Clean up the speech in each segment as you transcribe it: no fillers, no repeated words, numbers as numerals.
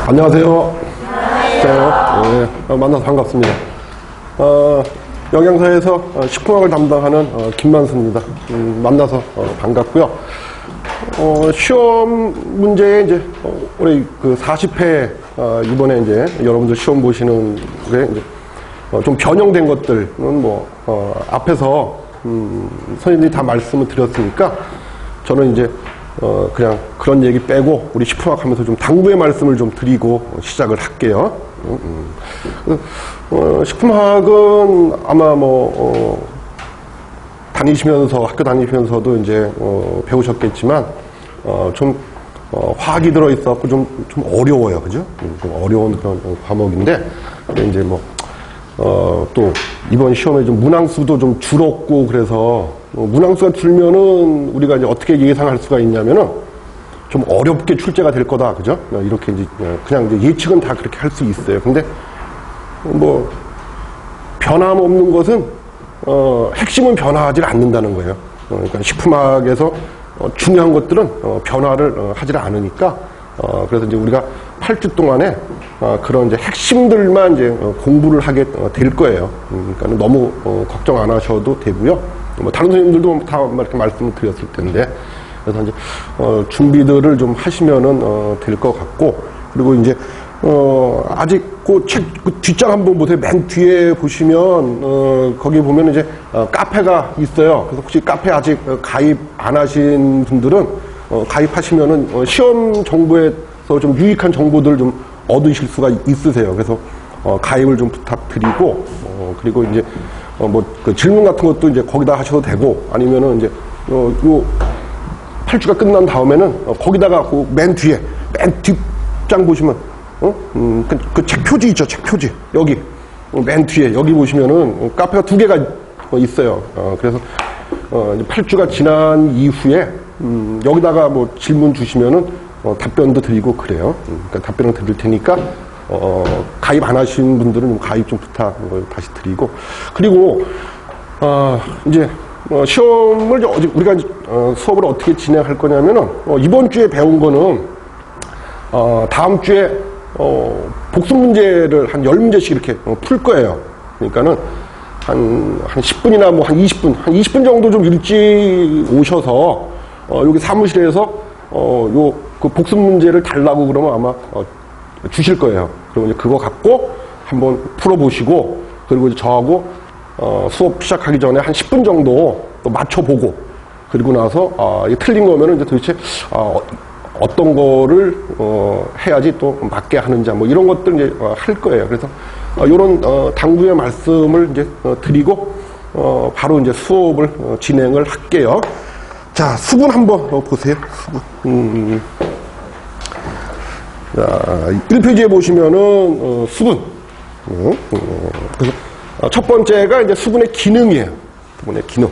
안녕하세요. 네, 만나서 반갑습니다. 영양사에서 식품학을 담당하는 김만수입니다. 만나서 반갑고요. 시험 문제에 이제 올해 그 40회 이번에 이제 여러분들 시험 보시는 게 이제 좀 변형된 것들은 뭐 앞에서 선생님들이 다 말씀을 드렸으니까 저는 이제 그냥 그런 얘기 빼고 우리 식품학 하면서 좀 당부의 말씀을 좀 드리고 시작을 할게요. 식품학은 아마 학교 다니시면서도 이제 배우셨겠지만 좀 화학이 들어있어갖고 좀 어려워요, 그죠? 좀 어려운 그런 과목인데 이제 또 이번 시험에 좀 문항수도 좀 줄었고 그래서 문항수가 줄면은 우리가 이제 어떻게 예상할 수가 있냐면은 좀 어렵게 출제가 될 거다, 그죠? 이렇게 이제 그냥 이제 예측은 다 그렇게 할 수 있어요. 근데 변함없는 것은 핵심은 변화하지 않는다는 거예요. 그러니까 식품학에서 중요한 것들은 변화를 하지 않으니까 그래서 이제 우리가 8주 동안에 그런 이제 핵심들만 이제 공부를 하게 될 거예요. 그러니까 너무 걱정 안 하셔도 되고요. 다른 선생님들도 다 이렇게 말씀을 드렸을 텐데 그래서 이제 준비들을 좀 하시면은 될 것 같고 그리고 이제 아직 그 책 뒷장 한번 보세요. 맨 뒤에 보시면 거기 보면 이제 카페가 있어요. 그래서 혹시 카페 아직 가입 안 하신 분들은 가입하시면은 시험 정보에서 좀 유익한 정보들을 좀 얻으실 수가 있으세요. 그래서 가입을 좀 부탁드리고 그리고 이제 그 질문 같은 것도 이제 거기다 하셔도 되고 아니면은 이제 요 8주가 끝난 다음에는 거기다가 그 맨 뒤에 맨 뒷장 보시면 그 책 표지 있죠, 책 표지 여기 맨 뒤에 여기 보시면은 카페가 2개가 있어요. 그래서 이제 8주가 지난 이후에 여기다가 질문 주시면은 답변도 드리고 그래요. 그러니까 답변을 드릴 테니까 가입 안 하신 분들은 가입 좀 부탁을 다시 드리고 그리고 이제 시험을 우리가 수업을 어떻게 진행할 거냐면은 이번 주에 배운 거는 다음 주에 복습 문제를 한 10문제씩 이렇게 풀 거예요. 그러니까는 한 10분이나 한 20분 정도 좀 일찍 오셔서 여기 사무실에서 그 복습 문제를 달라고 그러면 아마 주실 거예요. 그러면 이제 그거 갖고 한번 풀어보시고 그리고 이제 저하고 수업 시작하기 전에 한 10분 정도 또 맞춰보고 그리고 나서 이게 틀린 거면은 이제 도대체 어떤 거를 해야지 또 맞게 하는지 이런 것들 이제 할 거예요. 그래서 이런 당부의 말씀을 이제 드리고 바로 이제 수업을 진행을 할게요. 자, 수분 한번 보세요. 수분. 자, 1페이지에 보시면은 수분. 그래서 첫 번째가 이제 수분의 기능이에요. 수분의 기능.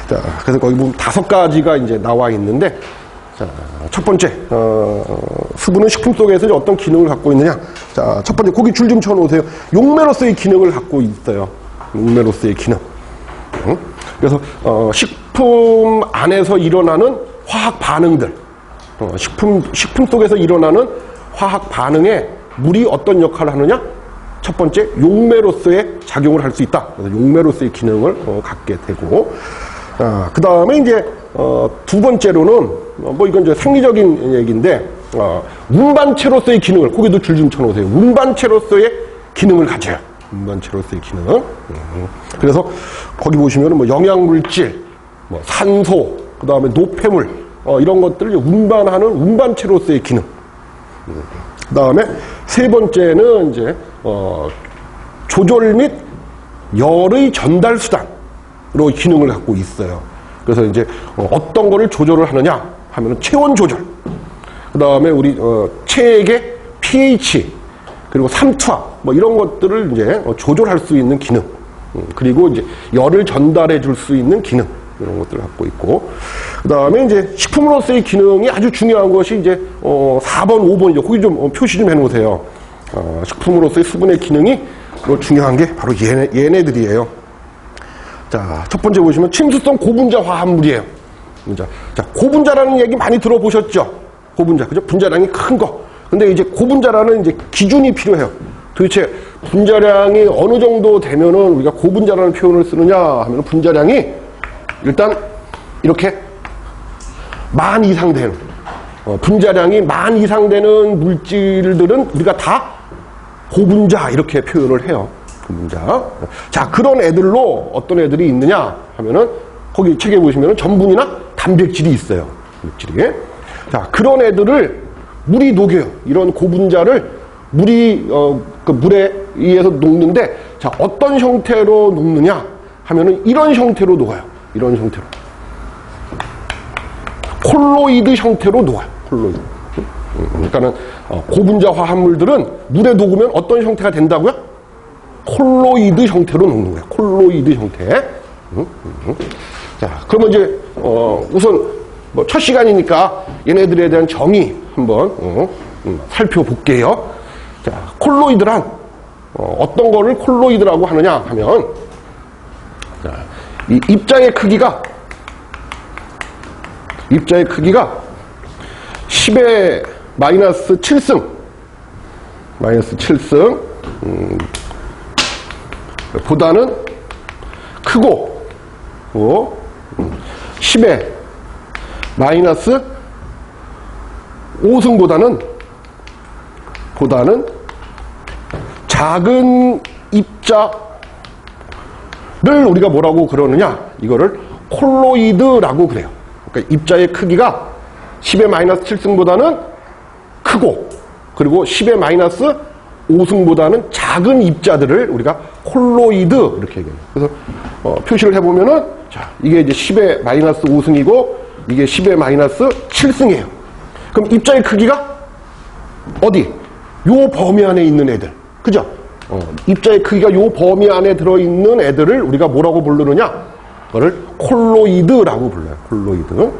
자, 그래서 거기 보면 5가지가 이제 나와 있는데, 자, 첫 번째, 수분은 식품 속에서 이제 어떤 기능을 갖고 있느냐. 자, 첫 번째, 거기 줄 좀 쳐놓으세요. 용매로서의 기능을 갖고 있어요. 용매로서의 기능. 그래서, 식품 안에서 일어나는 화학 반응들. 식품 속에서 일어나는 화학 반응에 물이 어떤 역할을 하느냐? 첫 번째, 용매로서의 작용을 할 수 있다. 그래서 용매로서의 기능을 갖게 되고, 그 다음에 이제, 두 번째로는, 이건 이제 상리적인 얘기인데, 운반체로서의 기능을, 거기도 줄 좀 쳐놓으세요. 운반체로서의 기능을 가져요. 운반체로서의 기능. 그래서 거기 보시면은 영양물질, 산소, 그 다음에 노폐물, 이런 것들을 운반하는 운반체로서의 기능. 그 다음에 세 번째는 이제, 조절 및 열의 전달 수단으로 기능을 갖고 있어요. 그래서 이제 어떤 거를 조절을 하느냐 하면은 체온 조절. 그 다음에 우리, 체액의 pH, 그리고 삼투압, 이런 것들을 이제 조절할 수 있는 기능. 그리고 이제 열을 전달해 줄 수 있는 기능. 이런 것들을 갖고 있고. 그 다음에 이제 식품으로서의 기능이 아주 중요한 것이 이제, 4번, 5번이죠. 거기 좀 표시 좀 해 놓으세요. 식품으로서의 수분의 기능이 중요한 게 바로 얘네들이에요. 자, 첫 번째 보시면 침수성 고분자 화합물이에요. 자, 고분자라는 얘기 많이 들어보셨죠? 고분자, 그죠? 분자량이 큰 거. 근데 이제 고분자라는 이제 기준이 필요해요. 도대체 분자량이 어느 정도 되면은 우리가 고분자라는 표현을 쓰느냐 하면 분자량이 일단 이렇게 만 이상 되는 분자량이 만 이상 되는 물질들은 우리가 다 고분자 이렇게 표현을 해요. 고분자. 자, 그런 애들로 어떤 애들이 있느냐 하면은 거기 책에 보시면은 전분이나 단백질이 있어요. 물질이. 자, 그런 애들을 물이 녹여요. 이런 고분자를 물이 그 물에 의해서 녹는데, 자, 어떤 형태로 녹느냐 하면은 이런 형태로 녹아요. 이런 형태로. 콜로이드 형태로 녹아요. 콜로이드. 그러니까는 고분자 화합물들은 물에 녹으면 어떤 형태가 된다고요? 콜로이드 형태로 녹는 거예요. 콜로이드 형태. 자, 그러면 이제 우선 뭐 첫 시간이니까 얘네들에 대한 정의 한번 살펴볼게요. 자, 콜로이드란 어떤 거를 콜로이드라고 하느냐 하면, 자, 이 입자의 크기가 10의 마이너스 7승 보다는 크고 10의 마이너스 5승보다는 작은 입자를 우리가 뭐라고 그러느냐, 이거를 콜로이드라고 그래요. 그러니까 입자의 크기가 10의 마이너스 7승보다는 크고, 그리고 10의 마이너스 5승보다는 작은 입자들을 우리가 콜로이드 이렇게 얘기해요. 그래서 표시를 해보면은, 자, 이게 이제 10의 마이너스 5승이고 이게 10의 마이너스 7승이에요. 그럼 입자의 크기가 어디? 요 범위 안에 있는 애들. 그죠? 입자의 크기가 요 범위 안에 들어있는 애들을 우리가 뭐라고 부르느냐? 그거를 콜로이드라고 불러요. 콜로이드.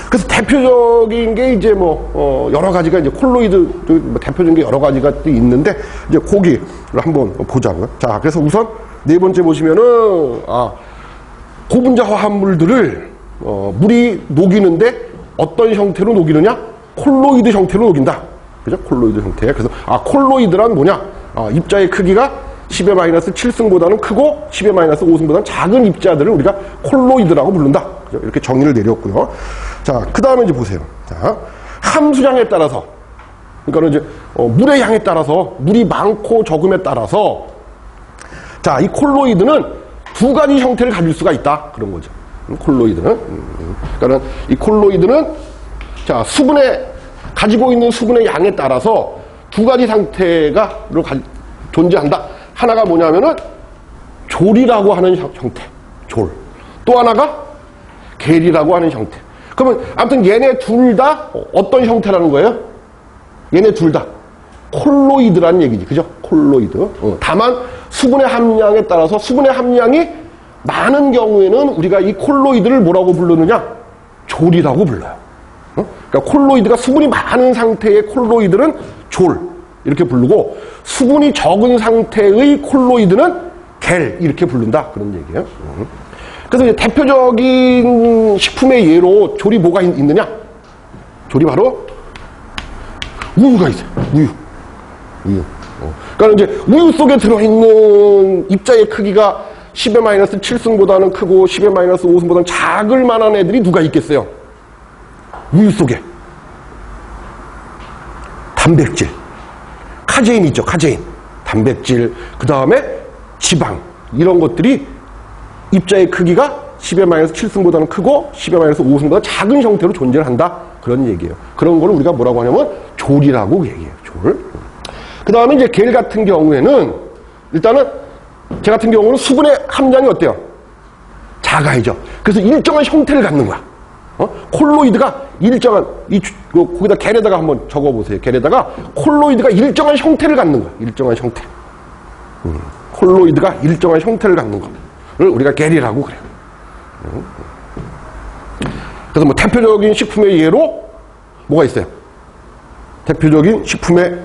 그래서 대표적인 게 이제 뭐 여러 가지가 이제 콜로이드 뭐 대표적인 게 여러 가지가 또 있는데, 이제 거기를 한번 보자고요. 자, 그래서 우선 네 번째 보시면은 고분자 화합물들을 물이 녹이는데 어떤 형태로 녹이느냐? 콜로이드 형태로 녹인다. 그죠? 콜로이드 형태. 그래서 콜로이드란 뭐냐? 입자의 크기가 10의 마이너스 7승보다는 크고 10의 마이너스 5승보다는 작은 입자들을 우리가 콜로이드라고 부른다. 그죠? 이렇게 정의를 내렸고요. 자, 그 다음에 이제 보세요. 자, 함수량에 따라서, 그러니까 이제 물의 양에 따라서, 물이 많고 적음에 따라서, 자, 이 콜로이드는 두 가지 형태를 가질 수가 있다. 그런 거죠. 콜로이드는. 그러니까 이 콜로이드는, 자, 가지고 있는 수분의 양에 따라서 두 가지 상태가 존재한다. 하나가 뭐냐면은 졸이라고 하는 형태, 졸. 또 하나가 겔이라고 하는 형태. 그러면 아무튼 얘네 둘 다 어떤 형태라는 거예요? 얘네 둘 다 콜로이드라는 얘기지, 그죠? 콜로이드. 다만 수분의 함량에 따라서 수분의 함량이 많은 경우에는 우리가 이 콜로이드를 뭐라고 부르느냐? 졸이라고 불러요. 그러니까 콜로이드가 수분이 많은 상태의 콜로이드는 졸 이렇게 부르고, 수분이 적은 상태의 콜로이드는 겔 이렇게 부른다, 그런 얘기예요. 그래서 이제 대표적인 식품의 예로 졸이 뭐가 있느냐? 졸이 바로 우유가 있어요. 우유. 그러니까 이제 우유 속에 들어있는 입자의 크기가 10의 마이너스 7승보다는 크고 10의 마이너스 5승보다는 작을 만한 애들이 누가 있겠어요? 우유 속에 단백질, 카제인 있죠. 카제인, 단백질, 그 다음에 지방, 이런 것들이 입자의 크기가 10의 마이너스 7승보다는 크고 10의 마이너스 5승보다 작은 형태로 존재를 한다, 그런 얘기예요. 그런 거를 우리가 뭐라고 하냐면 졸이라고 얘기해요. 졸. 그 다음에 이제 겔 같은 경우에는, 일단은 제 같은 경우는 수분의 함량이 어때요? 작아야죠. 그래서 일정한 형태를 갖는 거야. 콜로이드가 일정한, 거기다 겔에다가 한번 적어보세요. 겔에다가 콜로이드가 일정한 형태를 갖는 거야. 일정한 형태. 콜로이드가 일정한 형태를 갖는 거를 우리가 겔이라고 그래요. 그래서 뭐 대표적인 식품의 예로 뭐가 있어요? 대표적인 식품의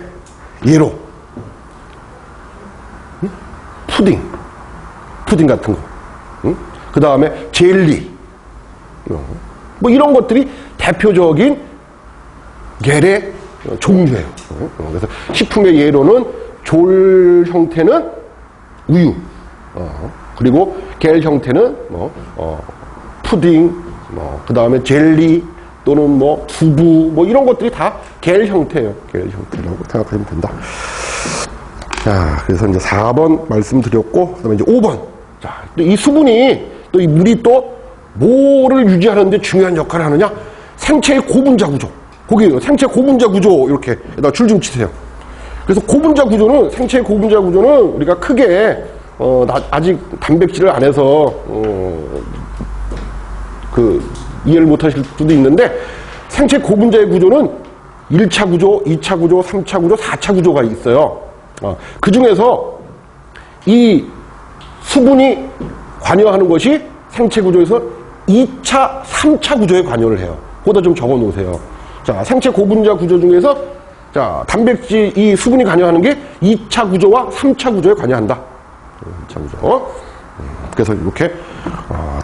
예로 푸딩 같은 거, 그 다음에 젤리, 뭐 이런 것들이 대표적인 겔의 종류예요. 그래서 식품의 예로는 졸 형태는 우유, 그리고 겔 형태는 푸딩, 그 다음에 젤리 또는 두부 이런 것들이 다 겔 형태예요. 겔 형태라고 생각하시면 된다. 자, 그래서 이제 4번 말씀드렸고, 그 다음에 이제 5번. 자, 또 이 수분이, 또 이 물이 또 뭐를 유지하는데 중요한 역할을 하느냐? 생체의 고분자 구조. 거기 생체 고분자 구조 이렇게 줄 좀 치세요. 그래서 고분자 구조는, 생체의 고분자 구조는 우리가 크게, 아직 단백질을 안 해서, 이해를 못 하실 수도 있는데, 생체 고분자의 구조는 1차 구조, 2차 구조, 3차 구조, 4차 구조가 있어요. 그 중에서 이 수분이 관여하는 것이 생체 구조에서 2차, 3차 구조에 관여를 해요. 그거다 좀 적어 놓으세요. 자, 생체 고분자 구조 중에서 자, 단백질, 이 수분이 관여하는 게 2차 구조와 3차 구조에 관여한다. 2차 구조. 그래서 이렇게,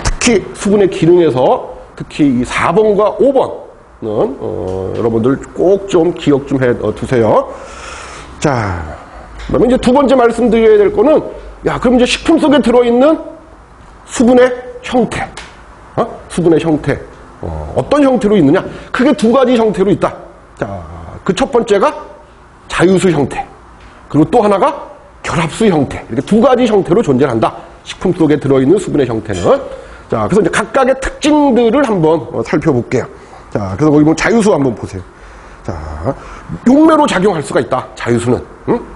특히 수분의 기능에서 특히 이 4번과 5번은, 여러분들 꼭 좀 기억 좀 해 두세요. 자, 그 다음에 이제 두 번째 말씀드려야 될 거는, 그럼 이제 식품 속에 들어있는 수분의 형태. 수분의 형태. 어떤 형태로 있느냐? 크게 두 가지 형태로 있다. 자, 그 첫 번째가 자유수 형태. 그리고 또 하나가 결합수 형태. 이렇게 두 가지 형태로 존재한다. 식품 속에 들어있는 수분의 형태는. 자, 그래서 이제 각각의 특징들을 한번 살펴볼게요. 자, 그래서 거기 보면 자유수 한번 보세요. 자, 용매로 작용할 수가 있다. 자유수는.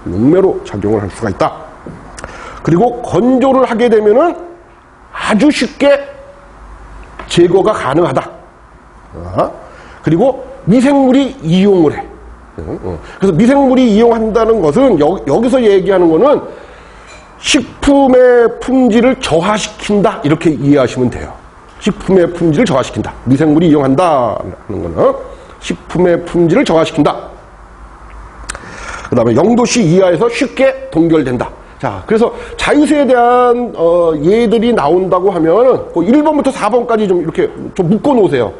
용매로 작용을 할 수가 있다. 그리고 건조를 하게 되면은 아주 쉽게 제거가 가능하다. 그리고 미생물이 이용을 해. 그래서 미생물이 이용한다는 것은 여기서 얘기하는 거는 식품의 품질을 저하시킨다. 이렇게 이해하시면 돼요. 식품의 품질을 저하시킨다. 미생물이 이용한다 하는 거는 식품의 품질을 저하시킨다. 그 다음에 0도씨 이하에서 쉽게 동결된다. 자, 그래서 자유수에 대한 예들이 나온다고 하면은 1번부터 4번까지 좀 이렇게 좀 묶어 놓으세요.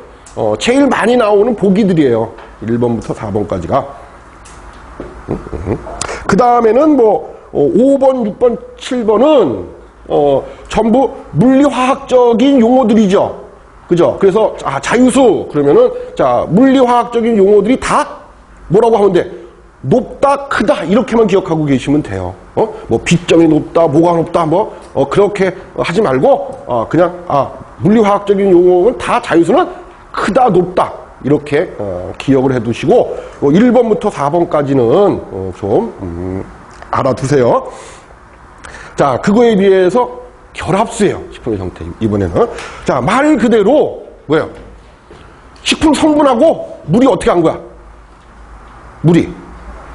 제일 많이 나오는 보기들이에요. 1번부터 4번까지가. 그 다음에는 5번, 6번, 7번은 전부 물리화학적인 용어들이죠. 그죠? 그래서 자유수 그러면은 자, 물리화학적인 용어들이 다 뭐라고 하면 돼? 높다, 크다 이렇게만 기억하고 계시면 돼요. 비점이 높다, 뭐가 높다, 그렇게 하지 말고 그냥 물리화학적인 용어는 다 자유수는 크다, 높다 이렇게 기억을 해두시고 1번부터 4번까지는 좀 알아두세요. 자, 그거에 비해서 결합수예요. 식품의 형태 이번에는. 자, 말 그대로 뭐예요? 식품 성분하고 물이 어떻게 한 거야? 물이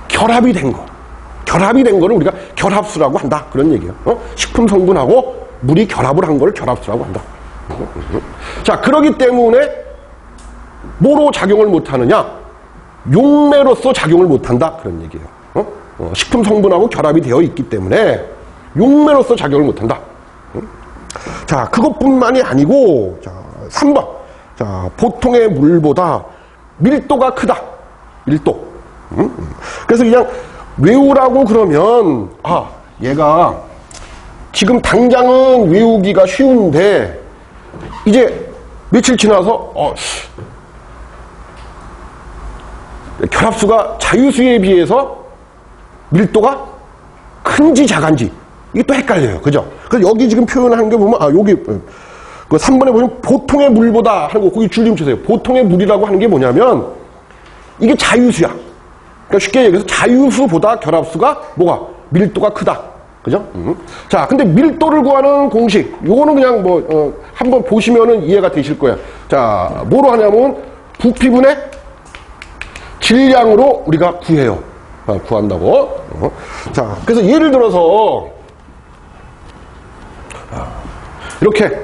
결합이 된 거. 결합이 된 거를 우리가 결합수라고 한다. 그런 얘기예요. 식품 성분하고 물이 결합을 한 거를 결합수라고 한다. 자, 그러기 때문에 뭐로 작용을 못하느냐? 용매로서 작용을 못한다. 그런 얘기예요. 식품 성분하고 결합이 되어 있기 때문에 용매로서 작용을 못한다. 자, 그것뿐만이 아니고, 자, 3번. 자, 보통의 물보다 밀도가 크다. 밀도. 그래서 그냥 외우라고 그러면, 얘가 지금 당장은 외우기가 쉬운데, 이제 며칠 지나서, 결합수가 자유수에 비해서 밀도가 큰지 작은지, 이게 또 헷갈려요. 그죠? 그래서 여기 지금 표현한 게 보면, 여기, 그 3번에 보면 보통의 물보다 하는 거, 거기 줄 좀 주세요. 보통의 물이라고 하는 게 뭐냐면, 이게 자유수야. 그러니까 쉽게 얘기해서 자유수보다 결합수가 뭐가? 밀도가 크다. 그죠? 자, 근데 밀도를 구하는 공식, 요거는 그냥 한번 보시면은 이해가 되실 거예요. 자, 뭐로 하냐면, 부피분의 질량으로 우리가 구해요. 구한다고. 자, 그래서 예를 들어서, 이렇게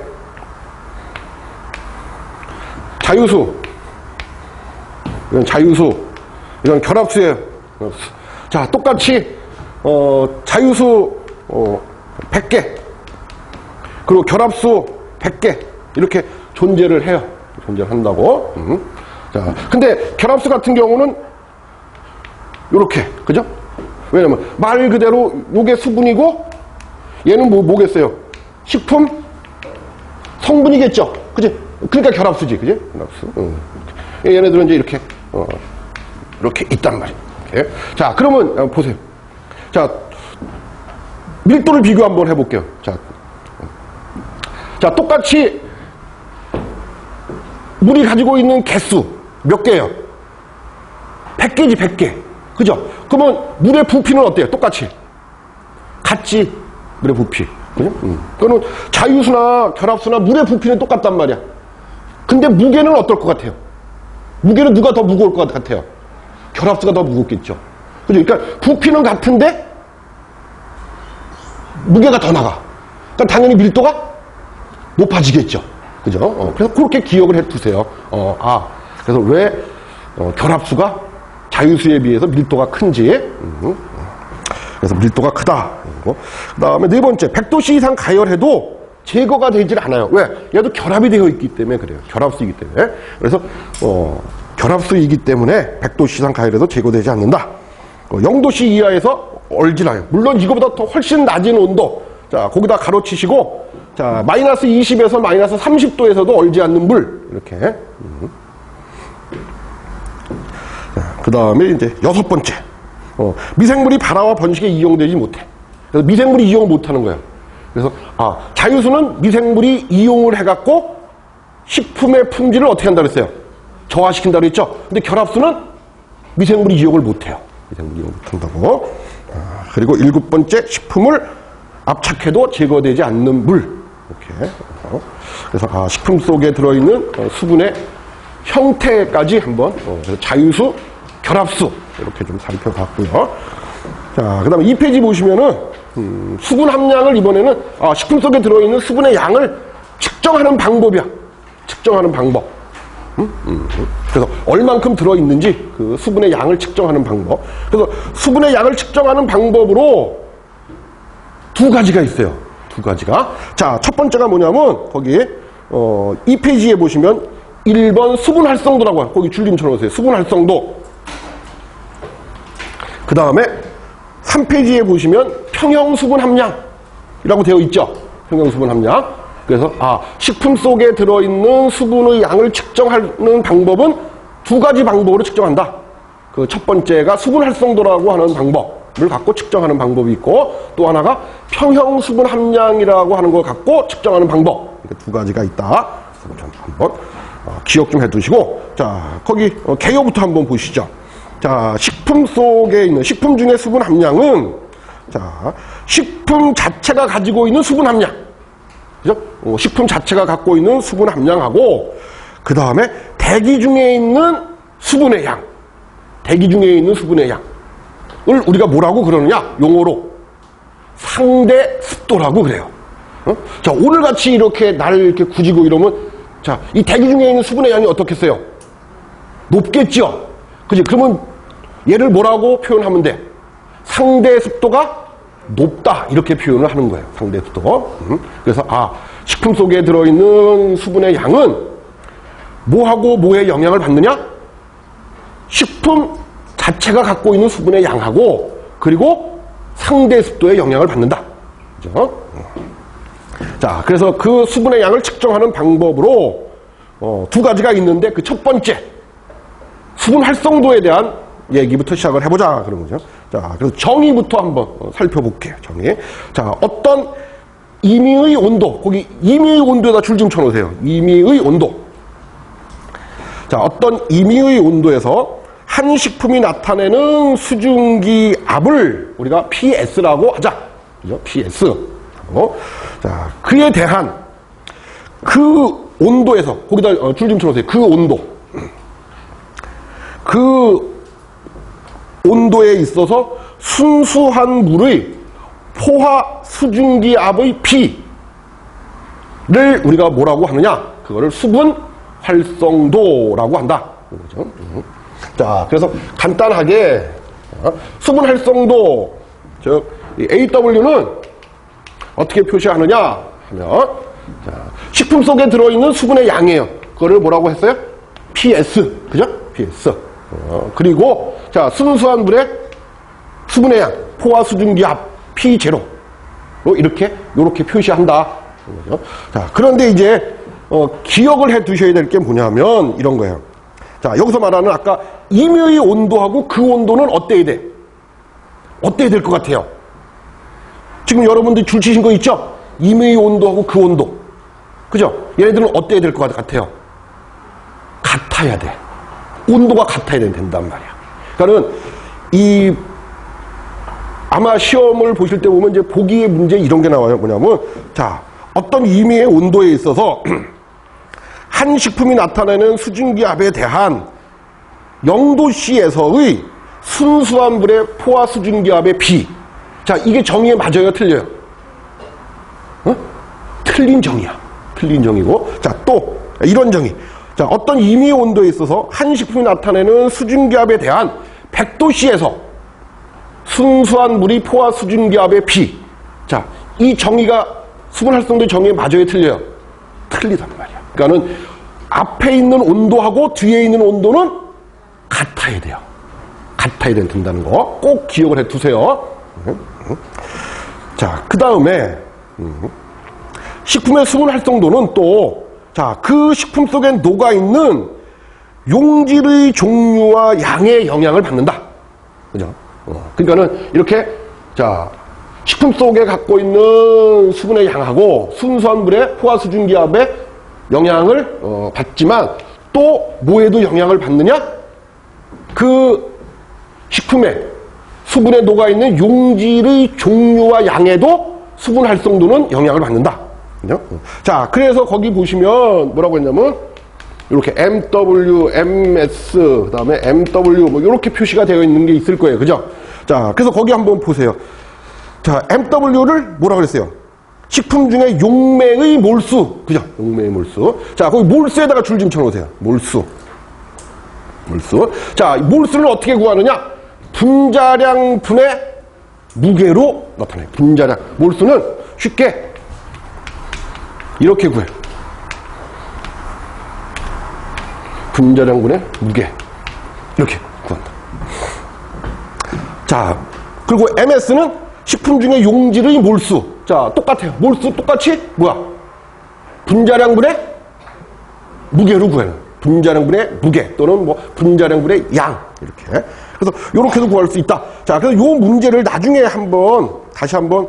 자유수, 이건 자유수, 이건 결합수예요. 자, 똑같이 자유수 100개 그리고 결합수 100개 이렇게 존재를 해요. 존재를 한다고. 자, 근데 결합수 같은 경우는 요렇게. 그죠? 왜냐면 말 그대로 요게 수분이고 얘는 뭐겠어요? 식품 성분이겠죠. 그지? 그러니까 결합수지. 그지? 결합수. 얘네들은 이제 이렇게 이렇게 있단 말이에요. 이렇게. 자, 그러면 보세요. 자, 밀도를 비교 한번 해볼게요. 자, 똑같이 물이 가지고 있는 개수 몇 개예요? 100개지, 100개. 그죠? 그러면 물의 부피는 어때요? 똑같이. 같지, 물의 부피. 그죠? 그러면 자유수나 결합수나 물의 부피는 똑같단 말이야. 근데 무게는 어떨 것 같아요? 무게는 누가 더 무거울 것 같아요? 결합수가 더 무겁겠죠. 그죠? 그러니까 부피는 같은데 무게가 더 나가. 그러니까 당연히 밀도가 높아지겠죠. 그죠? 그래서 그렇게 기억을 해 두세요. 그래서 왜 결합수가 자유수에 비해서 밀도가 큰지. 그래서 밀도가 크다. 그 다음에 네 번째, 100도씨 이상 가열해도 제거가 되질 않아요. 왜? 얘도 결합이 되어 있기 때문에 그래요. 결합수이기 때문에. 그래서 결합수이기 때문에 100도씨 이상 가열해도 제거되지 않는다. 0도씨 이하에서 얼지나요. 물론 이거보다 더 훨씬 낮은 온도. 자, 거기다 가로치시고, 자, 마이너스 20에서 마이너스 30도에서도 얼지 않는 물. 이렇게. 자, 그 다음에 이제 여섯 번째. 미생물이 발화와 번식에 이용되지 못해. 그래서 미생물이 이용을 못하는 거예요. 그래서, 자유수는 미생물이 이용을 해갖고 식품의 품질을 어떻게 한다고 했어요? 저하시킨다고 했죠? 근데 결합수는 미생물이 이용을 못해요. 미생물이 이용 못한다고. 그리고 일곱 번째, 식품을 압착해도 제거되지 않는 물. 이렇게. 그래서 식품 속에 들어있는 수분의 형태까지 한번 그래서 자유수, 결합수 이렇게 좀 살펴봤고요. 자, 그 다음에 2페이지 보시면은 수분 함량을 이번에는 식품 속에 들어있는 수분의 양을 측정하는 방법이야. 측정하는 방법. 그래서 얼만큼 들어있는지 그 수분의 양을 측정하는 방법. 그래서 수분의 양을 측정하는 방법으로 두 가지가 있어요. 두 가지가. 자, 첫 번째가 뭐냐면 거기 2페이지에 보시면 1번 수분 활성도라고 해요. 거기 줄림 쳐놓으세요. 수분 활성도. 그 다음에 3페이지에 보시면 평형 수분 함량이라고 되어 있죠. 평형 수분 함량. 그래서 식품 속에 들어있는 수분의 양을 측정하는 방법은 두 가지 방법으로 측정한다. 그 첫 번째가 수분 활성도라고 하는 방법을 갖고 측정하는 방법이 있고, 또 하나가 평형 수분 함량이라고 하는 걸 갖고 측정하는 방법. 이렇게 두 가지가 있다. 한번 기억 좀 해두시고, 자, 거기 개요부터 한번 보시죠. 자, 식품 속에 있는 식품 중에 수분 함량은, 자, 식품 자체가 가지고 있는 수분 함량. 그죠? 식품 자체가 갖고 있는 수분 함량하고, 그 다음에 대기 중에 있는 수분의 양. 대기 중에 있는 수분의 양을 우리가 뭐라고 그러느냐? 용어로 상대 습도라고 그래요. 자, 오늘같이 이렇게 날 이렇게 굳이고 이러면, 자, 이 대기 중에 있는 수분의 양이 어떻겠어요? 높겠죠? 그지? 그러면 얘를 뭐라고 표현하면 돼? 상대 습도가 높다. 이렇게 표현을 하는 거예요. 상대 습도. 그래서, 식품 속에 들어있는 수분의 양은 뭐하고 뭐에 영향을 받느냐? 식품 자체가 갖고 있는 수분의 양하고, 그리고 상대 습도에 영향을 받는다. 그죠? 자, 그래서 그 수분의 양을 측정하는 방법으로 두 가지가 있는데, 그 첫 번째 수분 활성도에 대한 얘기부터 시작을 해보자 그런 거죠. 자, 그래서 정의부터 한번 살펴볼게요. 정의. 자, 어떤 임의의 온도, 거기 임의의 온도에다 줄 좀 쳐놓으세요. 임의의 온도. 자, 어떤 임의의 온도에서 한 식품이 나타내는 수증기 압을 우리가 PS라고 하자. 그죠? PS. 자, 그에 대한 그 온도에서, 거기다 줄 좀 쳐놓으세요. 그 온도. 그 온도에 있어서 순수한 물의 포화 수증기압의 P를 우리가 뭐라고 하느냐? 그거를 수분 활성도라고 한다. 그렇죠? 자, 그래서 간단하게 수분 활성도, 즉 AW는 어떻게 표시하느냐 하면, 자, 식품 속에 들어있는 수분의 양이에요. 그거를 뭐라고 했어요? PS. 그죠? PS. 그리고, 자, 순수한 물의 수분의 양, 포화 수증기압 P0로 이렇게 표시한다. 자, 그런데 이제, 기억을 해 두셔야 될 게 뭐냐면, 이런 거예요. 자, 여기서 말하는 아까 임의의 온도하고 그 온도는 어때야 돼? 어때야 될 것 같아요? 지금 여러분들 줄 치신 거 있죠? 임의의 온도하고 그 온도. 그죠? 얘네들은 어때야 될 것 같아요? 같아야 돼. 온도가 같아야 된단 말이야. 그러니까는 아마 시험을 보실 때 보면 이제 보기의 문제 이런 게 나와요. 뭐냐면, 자, 어떤 임의의 온도에 있어서 한 식품이 나타내는 수증기압에 대한 0도씨에서의 순수한 물의 포화 수증기압의 비. 자, 이게 정의에 맞아요? 틀려요? 틀린 정의야. 틀린 정의고. 자, 또, 이런 정의. 자, 어떤 임의의 온도에 있어서 한 식품이 나타내는 수증기압에 대한 100도씨에서 순수한 물이 포화 수증기압의 비. 자, 이 정의가 수분 활성도의 정의에 맞아요? 틀려요? 틀리단 말이야. 그러니까는 앞에 있는 온도하고 뒤에 있는 온도는 같아야 돼요. 같아야 된다는 거 꼭 기억을 해 두세요. 자, 그 다음에 식품의 수분 활성도는 또, 자, 그 식품 속에 녹아있는 용질의 종류와 양에 영향을 받는다. 그죠? 그러니까는 이렇게, 자, 식품 속에 갖고 있는 수분의 양하고 순수한 물의 포화 수증기압에 영향을 받지만 또 뭐에도 영향을 받느냐? 그 식품에 수분에 녹아있는 용질의 종류와 양에도 수분 활성도는 영향을 받는다. 그죠? 자, 그래서 거기 보시면 뭐라고 했냐면 이렇게 MW, MS, 그 다음에 MW 뭐 이렇게 표시가 되어 있는 게 있을 거예요. 그죠? 자, 그래서 거기 한번 보세요. 자, MW를 뭐라고 그랬어요? 식품 중에 용매의 몰수. 그죠? 용매의 몰수. 자, 거기 몰수에다가 줄 좀 쳐놓으세요. 몰수. 몰수. 자, 몰수를 어떻게 구하느냐? 분자량 분의 무게로 나타나요. 분자량. 몰수는 쉽게 이렇게 구해요. 분자량 분의 무게. 이렇게 구한다. 자, 그리고 MS는 식품 중에 용질의 몰수. 자, 똑같아요. 몰수 똑같이 뭐야? 분자량분의 무게로 구해요. 분자량분의 무게 또는 뭐 분자량분의 양 이렇게. 그래서 이렇게도 구할 수 있다. 자, 그래서 요 문제를 나중에 다시 한번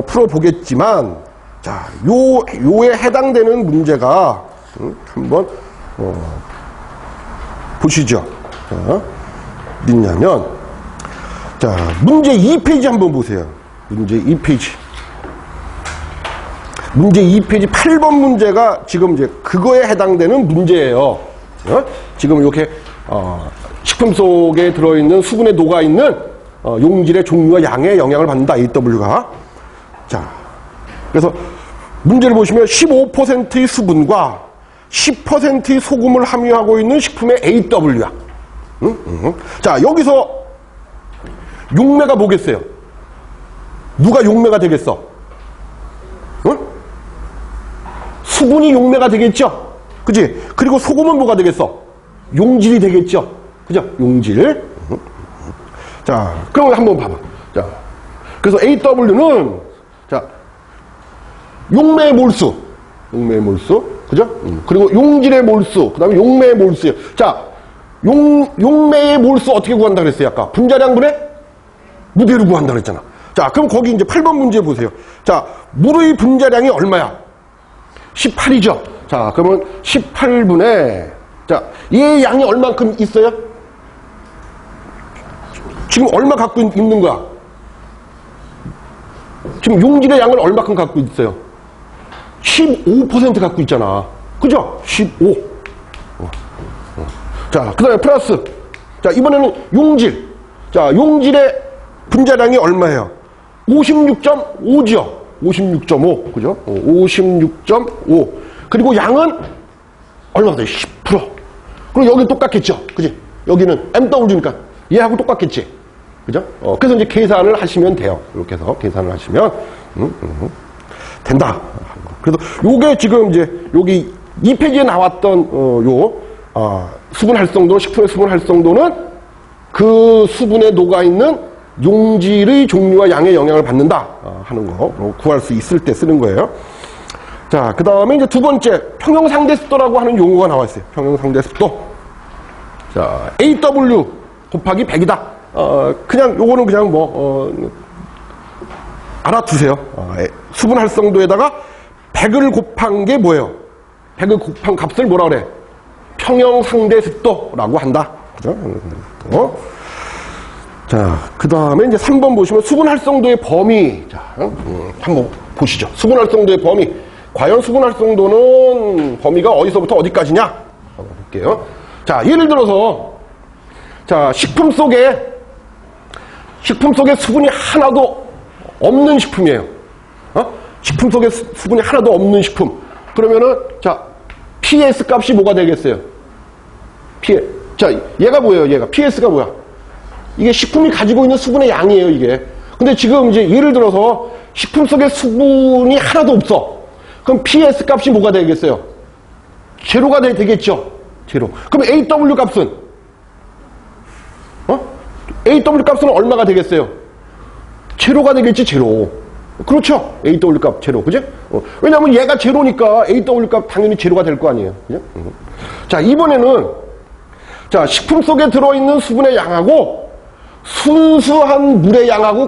풀어보겠지만, 자, 요에 해당되는 문제가 한번 보시죠. 자, 어딨냐면, 자, 문제 2페이지 한번 보세요. 문제 2페이지. 문제 2페이지 8번 문제가 지금 이제 그거에 해당되는 문제예요. 지금 이렇게, 식품 속에 들어있는 수분에 녹아있는, 용질의 종류와 양에 영향을 받는다. AW가. 자, 그래서 문제를 보시면 15%의 수분과 10%의 소금을 함유하고 있는 식품의 AW야. 자, 여기서 용매가 뭐겠어요? 누가 용매가 되겠어? 응? 수분이 용매가 되겠죠? 그지? 그리고 소금은 뭐가 되겠어? 용질이 되겠죠? 그죠? 용질. 자, 그럼 한번 봐봐. 자, 그래서 AW는, 자, 용매의 몰수. 용매의 몰수. 그죠? 그리고 용질의 몰수. 그 다음에 용매의 몰수예요. 자, 용매의 몰수 어떻게 구한다 그랬어요? 아까 분자량분의 무게로 구한다 그랬잖아. 자, 그럼 거기 이제 8번 문제 보세요. 자, 물의 분자량이 얼마야? 18이죠. 자, 그러면 18분의, 자, 얘의 양이 얼만큼 있어요? 지금 얼마 갖고 있는 거야? 지금 용질의 양을 얼마큼 갖고 있어요? 15% 갖고 있잖아. 그죠? 15. 자, 그 다음에 플러스. 자, 이번에는 용질. 자, 용질의 분자량이 얼마예요? 56.5죠. 56.5. 그죠? 56.5. 그리고 양은 얼마가 돼요? 10%. 그리고 여기 똑같겠죠. 그지? 여기는 MW니까 얘하고 똑같겠지. 그죠? 그래서 이제 계산을 하시면 돼요. 이렇게 해서 계산을 하시면, 된다. 그래서 요게 지금 이제 여기 2페이지에 나왔던, 수분 수분 활성도, 식품의 수분 활성도는 그 수분에 녹아있는 용질의 종류와 양의 영향을 받는다 하는 거 구할 수 있을 때 쓰는 거예요. 자, 그 다음에 이제 두 번째, 평형상대습도라고 하는 용어가 나와 있어요. 평형상대습도. 자, AW 곱하기 100이다. 그냥 요거는 그냥 알아두세요. 수분 활성도에다가 100을 곱한 게 뭐예요? 100을 곱한 값을 뭐라 그래? 평형상대습도라고 한다. 그죠? 자, 그 다음에 이제 3번 보시면 수분 활성도의 범위. 자, 한번 보시죠. 수분 활성도의 범위. 과연 수분 활성도는 범위가 어디서부터 어디까지냐? 한번 볼게요. 자, 예를 들어서, 자, 식품 속에 수분이 하나도 없는 식품이에요. 식품 속에 수분이 하나도 없는 식품. 그러면은, 자, PS 값이 뭐가 되겠어요? 자, 얘가 뭐예요, 얘가? PS가 뭐야? 이게 식품이 가지고 있는 수분의 양이에요, 이게. 근데 지금 이제 예를 들어서 식품 속에 수분이 하나도 없어. 그럼 PS 값이 뭐가 되겠어요? 제로가 되겠죠? 제로. 그럼 AW 값은? AW 값은 얼마가 되겠어요? 제로가 되겠지, 제로. 그렇죠? AW 값 제로, 그죠? 왜냐면 얘가 제로니까 AW 값 당연히 제로가 될 거 아니에요. 그죠? 자, 이번에는, 자, 식품 속에 들어있는 수분의 양하고 순수한 물의 양하고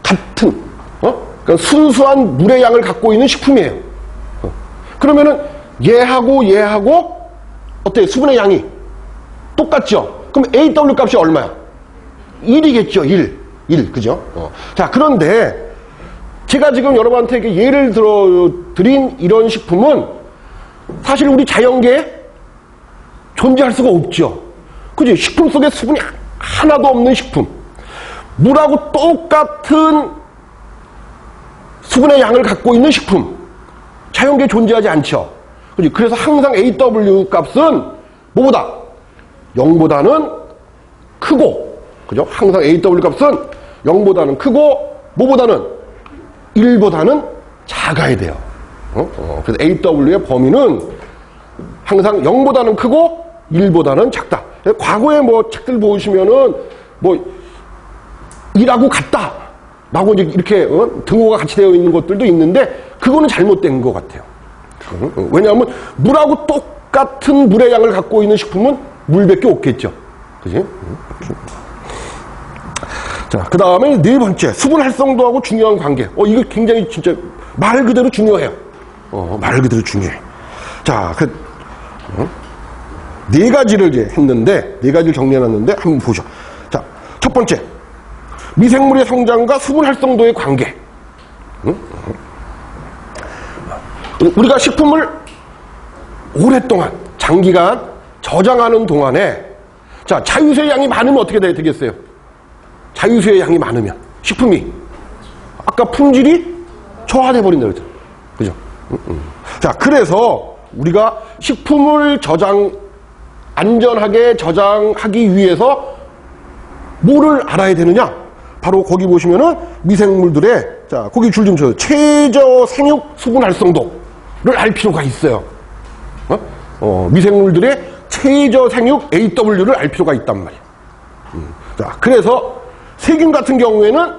같은, 그러니까 순수한 물의 양을 갖고 있는 식품이에요. 그러면은 얘하고 어때요? 수분의 양이 똑같죠? 그럼 AW 값이 얼마야? 1이겠죠, 1, 그죠? 자, 그런데 제가 지금 여러분한테 예를 들어 드린 이런 식품은 사실 우리 자연계에 존재할 수가 없죠. 그죠? 식품 속에 수분이 하나도 없는 식품. 물하고 똑같은 수분의 양을 갖고 있는 식품. 자연계에 존재하지 않죠. 그죠? 그래서 항상 AW 값은 뭐보다? 0보다는 크고, 그죠? 항상 AW 값은 0보다는 크고, 뭐보다는? 1보다는 작아야 돼요. 그래서 AW의 범위는 항상 0보다는 크고, 1보다는 작다. 과거에 뭐 책들 보시면은 뭐 1하고 같다 라고 이렇게 등호가 같이 되어 있는 것들도 있는데 그거는 잘못된 것 같아요. 왜냐하면 물하고 똑같은 물의 양을 갖고 있는 식품은 물밖에 없겠죠. 그지? 자, 그 다음에 네 번째, 수분 활성도하고 중요한 관계. 이거 굉장히 진짜 말 그대로 중요해요. 말 그대로 중요해. 자, 네 가지를 이제 했는데, 네 가지를 정리해놨는데, 한번 보죠. 자, 첫 번째. 미생물의 성장과 수분 활성도의 관계. 우리가 식품을 오랫동안, 장기간 저장하는 동안에, 자, 자유수의 양이 많으면 어떻게 되겠어요? 자유수의 양이 많으면, 식품이, 아까 품질이 저하돼 버린다 그랬죠. 그죠? 자, 그래서 우리가 식품을 안전하게 저장하기 위해서 뭐를 알아야 되느냐? 바로 거기 보시면은 미생물들의, 자, 거기 줄 좀 쳐요. 최저 생육 수분 활성도를 알 필요가 있어요. 미생물들의 최저 생육 AW를 알 필요가 있단 말이에요. 자, 그래서 세균 같은 경우에는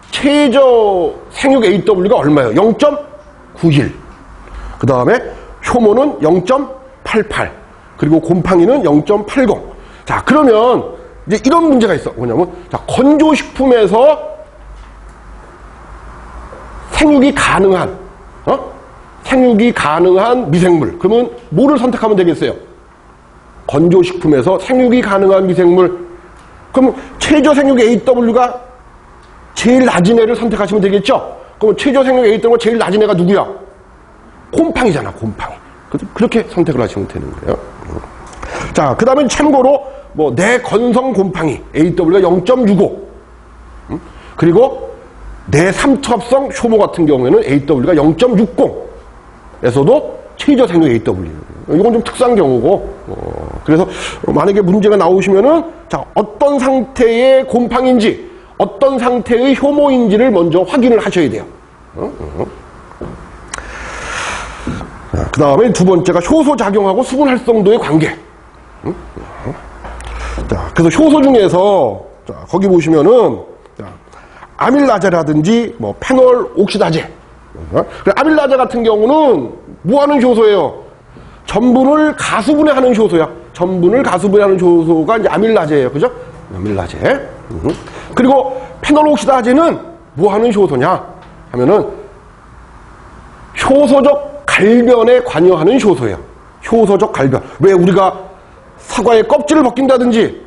최저 생육 AW가 얼마예요? 0.91. 그 다음에 효모는 0.88. 그리고 곰팡이는 0.80. 자, 그러면 이제 이런 문제가 있어. 뭐냐면, 자, 건조식품에서 생육이 가능한 미생물. 그러면 뭐를 선택하면 되겠어요? 건조식품에서 생육이 가능한 미생물. 그럼 최저 생육 AW가 제일 낮은 애를 선택하시면 되겠죠? 그럼 최저 생육 AW가 제일 낮은 애가 누구야? 곰팡이잖아, 곰팡이. 그렇게 선택을 하시면 되는 거예요. 자, 그 다음에 참고로, 내 건성 곰팡이, AW가 0.65. 그리고 내 삼투압성 효모 같은 경우에는 AW가 0.60에서도 최저 생육 AW. 이건 좀 특수한 경우고, 그래서 만약에 문제가 나오시면은, 자, 어떤 상태의 곰팡이인지, 어떤 상태의 효모인지를 먼저 확인을 하셔야 돼요. 그 다음에 두 번째가 효소작용하고 수분 활성도의 관계. 자, 그래서 효소 중에서, 자, 거기 보시면은, 자, 아밀라제라든지, 뭐, 페놀 옥시다제. 아밀라제 같은 경우는 뭐 하는 효소예요? 전분을 가수분해하는 효소야. 전분을 가수분해하는 효소가 이제 아밀라제예요. 그죠? 아밀라제. 그리고 페놀 옥시다제는 뭐 하는 효소냐? 하면은, 효소적 갈변에 관여하는 효소예요. 효소적 갈변. 왜 우리가 사과의 껍질을 벗긴다든지,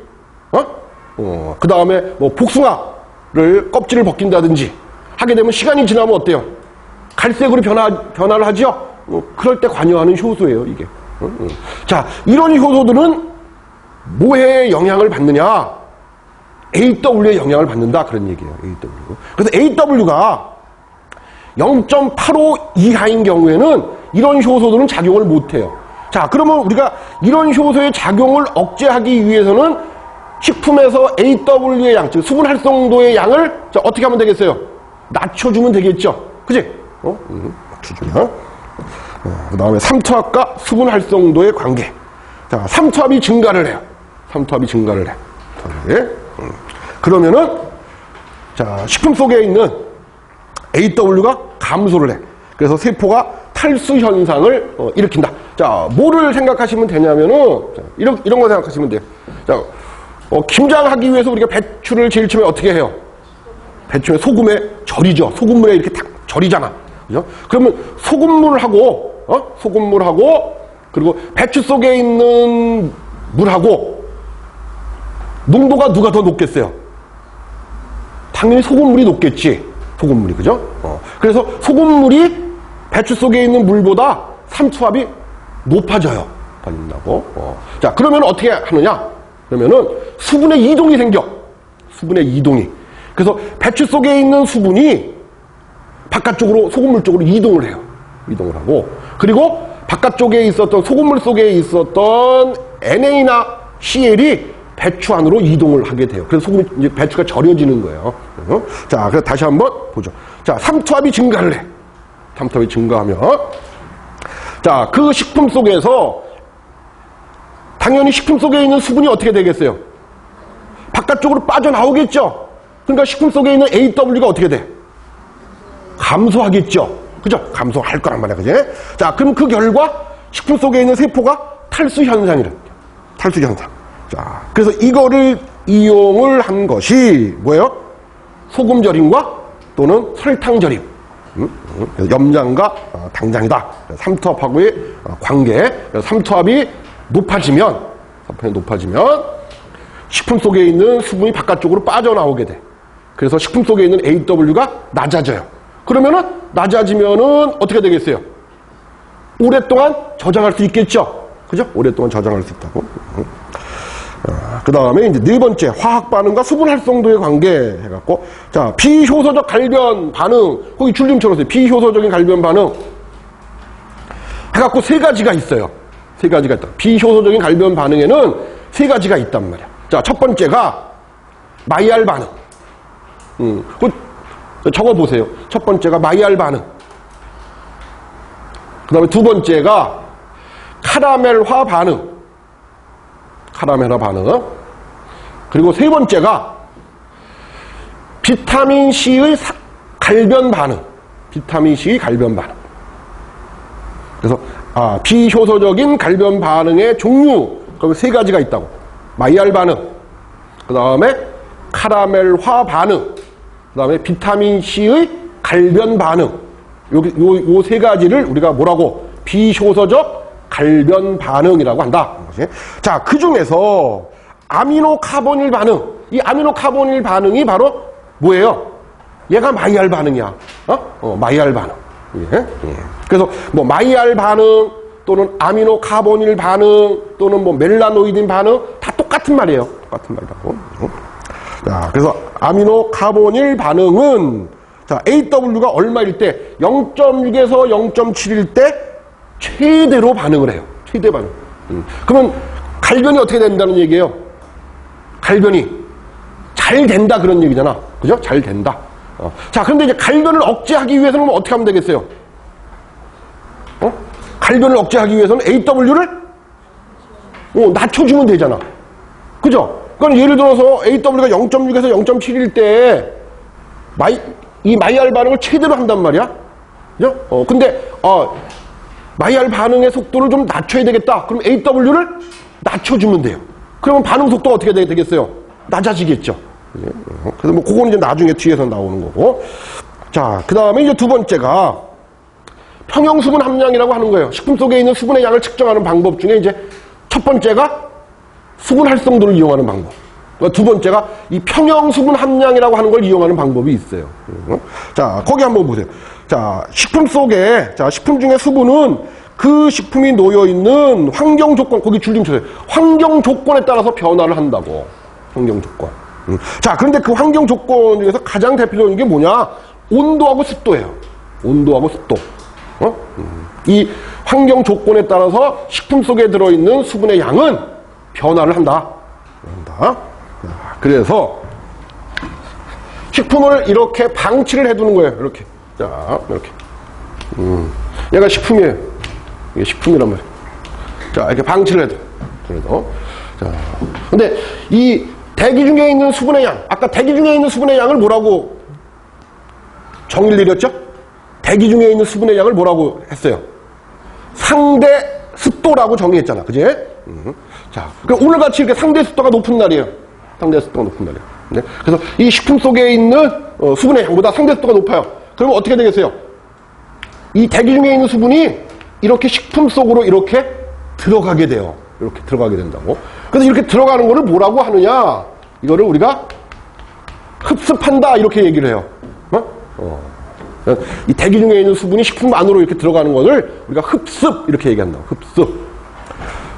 그 다음에 뭐 복숭아를 껍질을 벗긴다든지 하게 되면 시간이 지나면 어때요? 갈색으로 변화를 하죠? 그럴 때 관여하는 효소예요, 이게. 자, 이런 효소들은 뭐에 영향을 받느냐? AW에 영향을 받는다. 그런 얘기예요, AW. 그래서 AW가 0.85 이하인 경우에는 이런 효소들은 작용을 못해요. 자, 그러면 우리가 이런 효소의 작용을 억제하기 위해서는 식품에서 AW의 양, 즉 수분 활성도의 양을 자, 어떻게 하면 되겠어요? 낮춰주면 되겠죠. 그지? 낮춰주면. 그 다음에 삼투압과 수분 활성도의 관계. 자, 삼투압이 증가를 해요. 삼투압이 증가를 해. 그러면은, 자, 식품 속에 있는 AW가 감소를 해. 그래서 세포가 탈수 현상을 일으킨다. 자, 뭐를 생각하시면 되냐면은, 자, 이런 거 생각하시면 돼요. 자, 김장하기 위해서 우리가 배추를 제일 처음에 어떻게 해요? 배추에 소금에 절이죠. 소금물에 이렇게 탁 절이잖아. 그죠? 그러면 소금물하고, 소금물하고, 그리고 배추 속에 있는 물하고, 농도가 누가 더 높겠어요? 당연히 소금물이 높겠지. 소금물이, 그죠? 그래서 소금물이 배추 속에 있는 물보다 삼투압이 높아져요. 받는다고. 자, 그러면 어떻게 하느냐? 그러면은 수분의 이동이 생겨. 수분의 이동이. 그래서 배추 속에 있는 수분이 바깥쪽으로, 소금물 쪽으로 이동을 해요. 이동을 하고. 그리고 바깥쪽에 있었던, 소금물 속에 있었던 NA나 CL이 배추 안으로 이동을 하게 돼요. 그래서 소금이, 이제 배추가 절여지는 거예요. 자, 그래서 다시 한번 보죠. 자, 삼투압이 증가를 해. 삼투압이 증가하면. 자, 그 식품 속에서 당연히 식품 속에 있는 수분이 어떻게 되겠어요? 바깥쪽으로 빠져나오겠죠? 그러니까 식품 속에 있는 AW가 어떻게 돼? 감소하겠죠? 그죠? 감소할 거란 말이야, 그지? 자, 그럼 그 결과 식품 속에 있는 세포가 탈수 현상이래. 탈수 현상. 자, 그래서 이거를 이용을 한 것이 뭐예요? 소금 절임과 또는 설탕 절임. 염장과 당장이다. 삼투압하고의 관계. 삼투압이 높아지면 식품 속에 있는 수분이 바깥쪽으로 빠져나오게 돼. 그래서 식품 속에 있는 AW가 낮아져요. 그러면은 낮아지면은 어떻게 되겠어요? 오랫동안 저장할 수 있겠죠. 그죠? 오랫동안 저장할 수 있다고. 그 다음에 이제 네 번째, 화학 반응과 수분 활성도의 관계 해갖고, 자, 비효소적 갈변 반응, 거기 줄 좀 쳐놓으세요. 비효소적인 갈변 반응. 해갖고 세 가지가 있어요. 세 가지가 있다. 비효소적인 갈변 반응에는 세 가지가 있단 말이야. 자, 첫 번째가 마이알 반응. 적어보세요. 첫 번째가 마이알 반응. 그 다음에 두 번째가 카라멜화 반응. 카라멜화 반응. 그리고 세 번째가 비타민C의 갈변 반응. 비타민C의 갈변 반응. 그래서 비효소적인 갈변 반응의 종류, 그럼 세 가지가 있다고. 마이알 반응, 그 다음에 카라멜화 반응, 그 다음에 비타민C의 갈변 반응. 요 세 가지를 우리가 뭐라고? 비효소적 갈변 반응이라고 한다. 자, 그 중에서 아미노카보닐 반응. 이 아미노카보닐 반응이 바로 뭐예요? 얘가 마이알 반응이야. 마이알 반응. 예? 그래서 뭐 마이알 반응 또는 아미노카보닐 반응 또는 뭐 멜라노이딘 반응 다 똑같은 말이에요. 똑같은 말이라고. 자, 그래서 아미노카보닐 반응은 자, AW가 얼마일 때 0.6에서 0.7일 때 최대로 반응을 해요. 최대 반응. 그러면 갈변이 어떻게 된다는 얘기예요? 갈변이 잘 된다 그런 얘기잖아. 그죠? 잘 된다. 자, 그런데 이제 갈변을 억제하기 위해서는 뭐 어떻게 하면 되겠어요? 갈변을 억제하기 위해서는 AW를 낮춰주면 되잖아. 그죠? 그러니까 예를 들어서 AW가 0.6에서 0.7일 때 이 마이알 반응을 최대로 한단 말이야. 그죠? 근데 마이알 반응의 속도를 좀 낮춰야 되겠다. 그럼 AW를 낮춰주면 돼요. 그러면 반응 속도가 어떻게 되겠어요? 낮아지겠죠. 그래서 뭐 그거는 이제 나중에 뒤에서 나오는 거고. 자, 그 다음에 이제 두 번째가 평형수분 함량이라고 하는 거예요. 식품 속에 있는 수분의 양을 측정하는 방법 중에 이제 첫 번째가 수분 활성도를 이용하는 방법. 두 번째가 이 평형수분 함량이라고 하는 걸 이용하는 방법이 있어요. 자, 거기 한번 보세요. 자, 식품 속에, 식품 중에 수분은 그 식품이 놓여있는 환경 조건, 거기 줄 좀 쳐세요. 환경 조건에 따라서 변화를 한다고. 환경 조건. 자, 그런데 그 환경 조건 중에서 가장 대표적인 게 뭐냐? 온도하고 습도예요. 온도하고 습도. 이 환경 조건에 따라서 식품 속에 들어있는 수분의 양은 변화를 한다. 그래서 식품을 이렇게 방치를 해두는 거예요. 이렇게. 자, 이렇게. 얘가 식품이에요. 이게 식품이란 말이에요. 자, 이렇게 방치를 해둬. 그래도. 자, 근데 이 대기 중에 있는 수분의 양, 아까 대기 중에 있는 수분의 양을 뭐라고 정의를 내렸죠? 대기 중에 있는 수분의 양을 뭐라고 했어요? 상대 습도라고 정의했잖아. 그지? 자, 오늘같이 이렇게 상대 습도가 높은 날이에요. 상대 습도가 높은 날이에요. 네? 그래서 이 식품 속에 있는 수분의 양보다 상대 습도가 높아요. 그러면 어떻게 되겠어요? 이 대기 중에 있는 수분이 이렇게 식품 속으로 이렇게 들어가게 돼요. 이렇게 들어가게 된다고. 그래서 이렇게 들어가는 거를 뭐라고 하느냐? 이거를 우리가 흡습한다 이렇게 얘기를 해요. 이 대기 중에 있는 수분이 식품 안으로 이렇게 들어가는 것을 우리가 흡습 이렇게 얘기한다고. 흡습.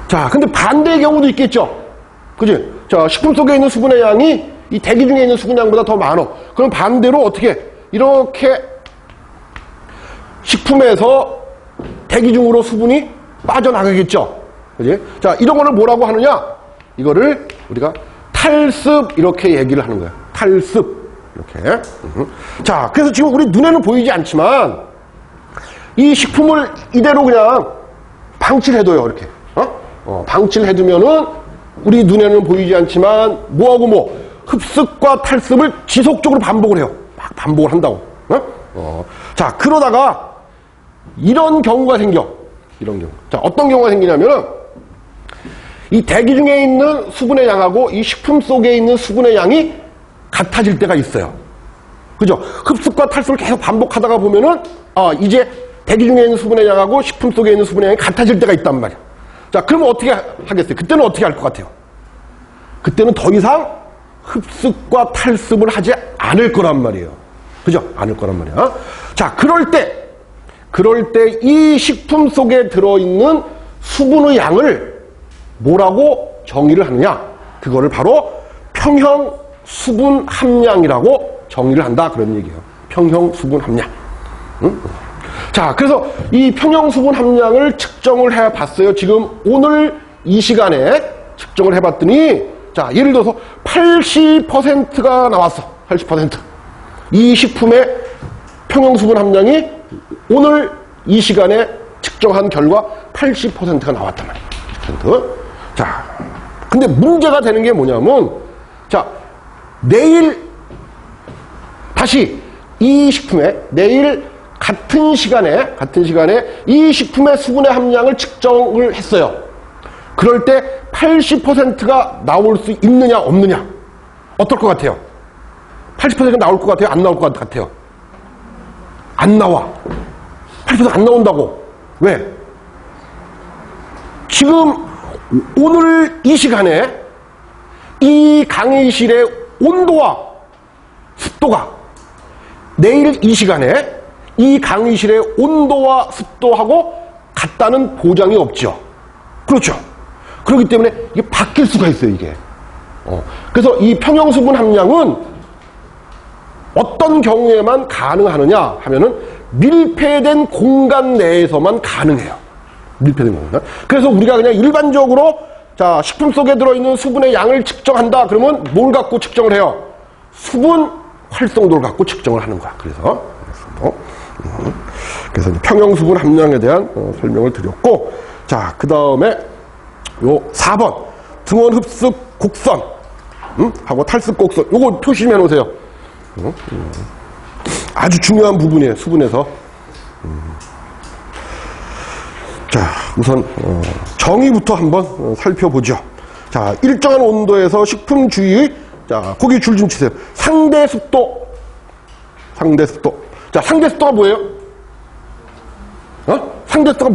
자, 근데 반대의 경우도 있겠죠. 그지? 자, 식품 속에 있는 수분의 양이 이 대기 중에 있는 수분 양보다 더 많아. 그럼 반대로 어떻게 이렇게 식품에서 대기 중으로 수분이 빠져나가겠죠. 그지? 자, 이런 거를 뭐라고 하느냐? 이거를 우리가 탈습 이렇게 얘기를 하는 거야. 탈습. 이렇게. 자, 그래서 지금 우리 눈에는 보이지 않지만 이 식품을 이대로 그냥 방치를 해둬요. 이렇게. 방치를 해두면은 우리 눈에는 보이지 않지만 뭐하고 뭐 흡습과 탈습을 지속적으로 반복을 해요. 막 반복을 한다고. 자, 그러다가 이런 경우가 생겨. 이런 경우. 자, 어떤 경우가 생기냐면은 이 대기 중에 있는 수분의 양하고 이 식품 속에 있는 수분의 양이 같아질 때가 있어요. 그죠? 흡습과 탈습을 계속 반복하다가 보면은 이제 대기 중에 있는 수분의 양하고 식품 속에 있는 수분의 양이 같아질 때가 있단 말이야. 자, 그러면 어떻게 하겠어요? 그때는 어떻게 할 것 같아요? 그때는 더 이상 흡습과 탈습을 하지 않을 거란 말이에요. 그죠? 않을 거란 말이야. 자, 그럴 때 이 식품 속에 들어있는 수분의 양을 뭐라고 정의를 하느냐? 그거를 바로 평형 수분 함량이라고 정의를 한다. 그런 얘기예요. 평형 수분 함량. 자, 그래서 이 평형 수분 함량을 측정을 해 봤어요. 지금 오늘 이 시간에 측정을 해 봤더니, 자, 예를 들어서 80%가 나왔어. 80%. 이 식품의 평형 수분 함량이 오늘 이 시간에 측정한 결과 80%가 나왔단 말이에요. 80%. 자, 근데 문제가 되는 게 뭐냐면, 자, 내일 다시 이 식품에 내일 같은 시간에 이 식품의 수분의 함량을 측정을 했어요. 그럴 때 80%가 나올 수 있느냐 없느냐? 어떨 것 같아요? 80%가 나올 것 같아요? 안 나올 것 같아요? 안 나와. 80%가 안 나온다고. 왜? 지금 오늘 이 시간에 이 강의실의 온도와 습도가 내일 이 시간에 이 강의실의 온도와 습도하고 같다는 보장이 없죠. 그렇죠. 그렇기 때문에 이게 바뀔 수가 있어요, 이게. 그래서 이 평형수분 함량은 어떤 경우에만 가능하느냐 하면은 밀폐된 공간 내에서만 가능해요. 밀폐된 공간. 그래서 우리가 그냥 일반적으로 자, 식품 속에 들어있는 수분의 양을 측정한다. 그러면 뭘 갖고 측정을 해요? 수분 활성도를 갖고 측정을 하는 거야. 그래서 평형수분 함량에 대한 설명을 드렸고, 자, 그 다음에 요 4번 등원 흡습 곡선 하고 탈습 곡선 요거 표시 좀 해놓으세요. 아주 중요한 부분이에요. 수분에서. 자, 우선 정의부터 한번 살펴보죠. 자, 일정한 온도에서 식품 주위의 자, 거기 줄 좀 치세요. 상대 습도. 상대 습도. 자, 상대 습도가 뭐예요? 상대 습도가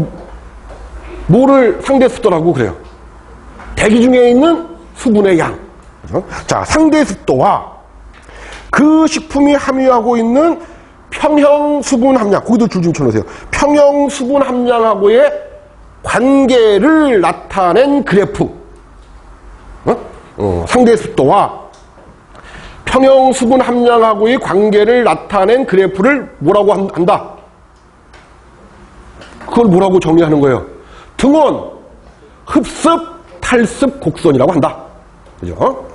뭐를 상대 습도라고 그래요? 대기 중에 있는 수분의 양. 그죠? 자, 상대 습도와 그 식품이 함유하고 있는 평형 수분 함량, 거기도 줄 좀 쳐놓으세요. 평형 수분 함량하고의 관계를 나타낸 그래프. 상대 습도와 평형 수분 함량하고의 관계를 나타낸 그래프를 뭐라고 한다? 그걸 뭐라고 정의하는 거예요? 등원, 흡습, 탈습, 곡선이라고 한다. 그죠?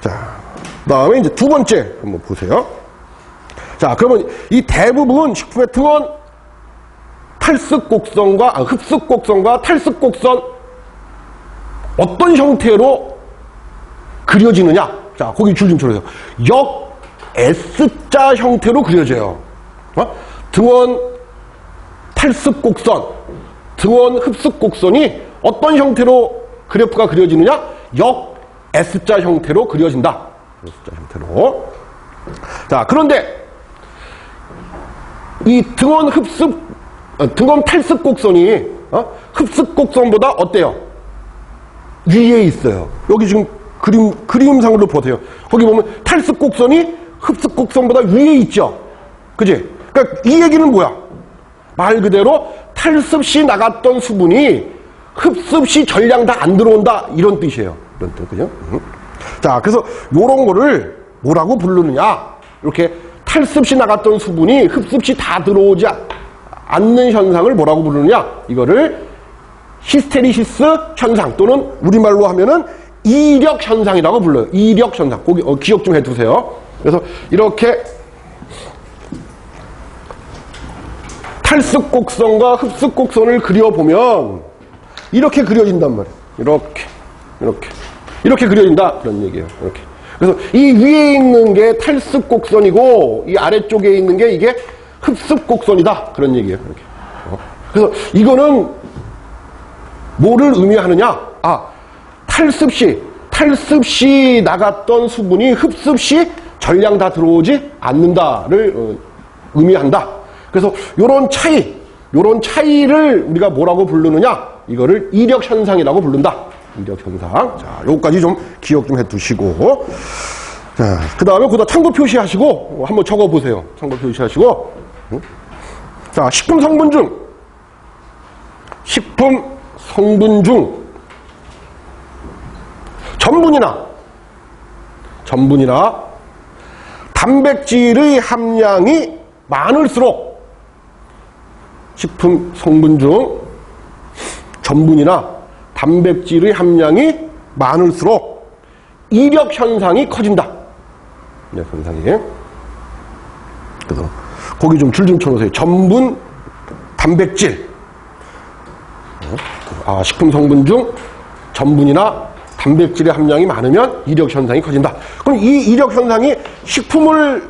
자, 그 다음에 이제 두 번째 한번 보세요. 자, 그러면 이 대부분 식품의 등원, 탈습 곡선과, 흡습 곡선과 탈습 곡선 어떤 형태로 그려지느냐? 자, 거기 줄 좀 쳐주세요. 역 S자 형태로 그려져요. 등원, 탈습 곡선, 등원, 흡습 곡선이 어떤 형태로 그래프가 그려지느냐? 역 S자 형태로 그려진다. S자 형태로. 자, 그런데 이 등원 흡습, 등원 탈습 곡선이 흡습 곡선보다 어때요? 위에 있어요. 여기 지금 그림상으로 보세요. 거기 보면 탈습 곡선이 흡습 곡선보다 위에 있죠. 그지? 그러니까 이 얘기는 뭐야? 말 그대로 탈습 시 나갔던 수분이 흡습 시 전량 다 안 들어온다. 이런 뜻이에요. 이런 뜻, 그죠? 자, 그래서 요런 거를 뭐라고 부르느냐? 이렇게 탈습 시 나갔던 수분이 흡습 시 다 들어오지 않는 현상을 뭐라고 부르느냐? 이거를 히스테리시스 현상 또는 우리말로 하면은 이력 현상이라고 불러요. 이력 현상. 거기 기억 좀 해두세요. 그래서 이렇게 탈습 곡선과 흡습 곡선을 그려보면 이렇게 그려진단 말이에요. 이렇게 그려진다. 그런 얘기예요. 이렇게. 그래서 이 위에 있는 게 탈습 곡선이고 이 아래쪽에 있는 게 이게 흡습 곡선이다. 그런 얘기예요. 이렇게. 그래서 이거는 뭐를 의미하느냐? 탈습 시 나갔던 수분이 흡습 시 전량 다 들어오지 않는다를 의미한다. 그래서 요런 차이를 우리가 뭐라고 부르느냐? 이거를 이력 현상이라고 부른다. 이력 현상. 자, 요거까지 좀 기억 좀 해 두시고. 자, 그 다음에 거기다 참고 표시하시고 한번 적어 보세요. 참고 표시하시고. 자, 식품 성분 중 전분이나 단백질의 함량이 많을수록 식품 성분 중 전분이나 단백질의 함량이 많을수록 이력 현상이 커진다. 이력 현상이. 그래서 거기 좀 줄 좀 쳐놓으세요. 전분, 단백질. 식품 성분 중 전분이나 단백질의 함량이 많으면 이력 현상이 커진다. 그럼 이 이력 현상이 식품을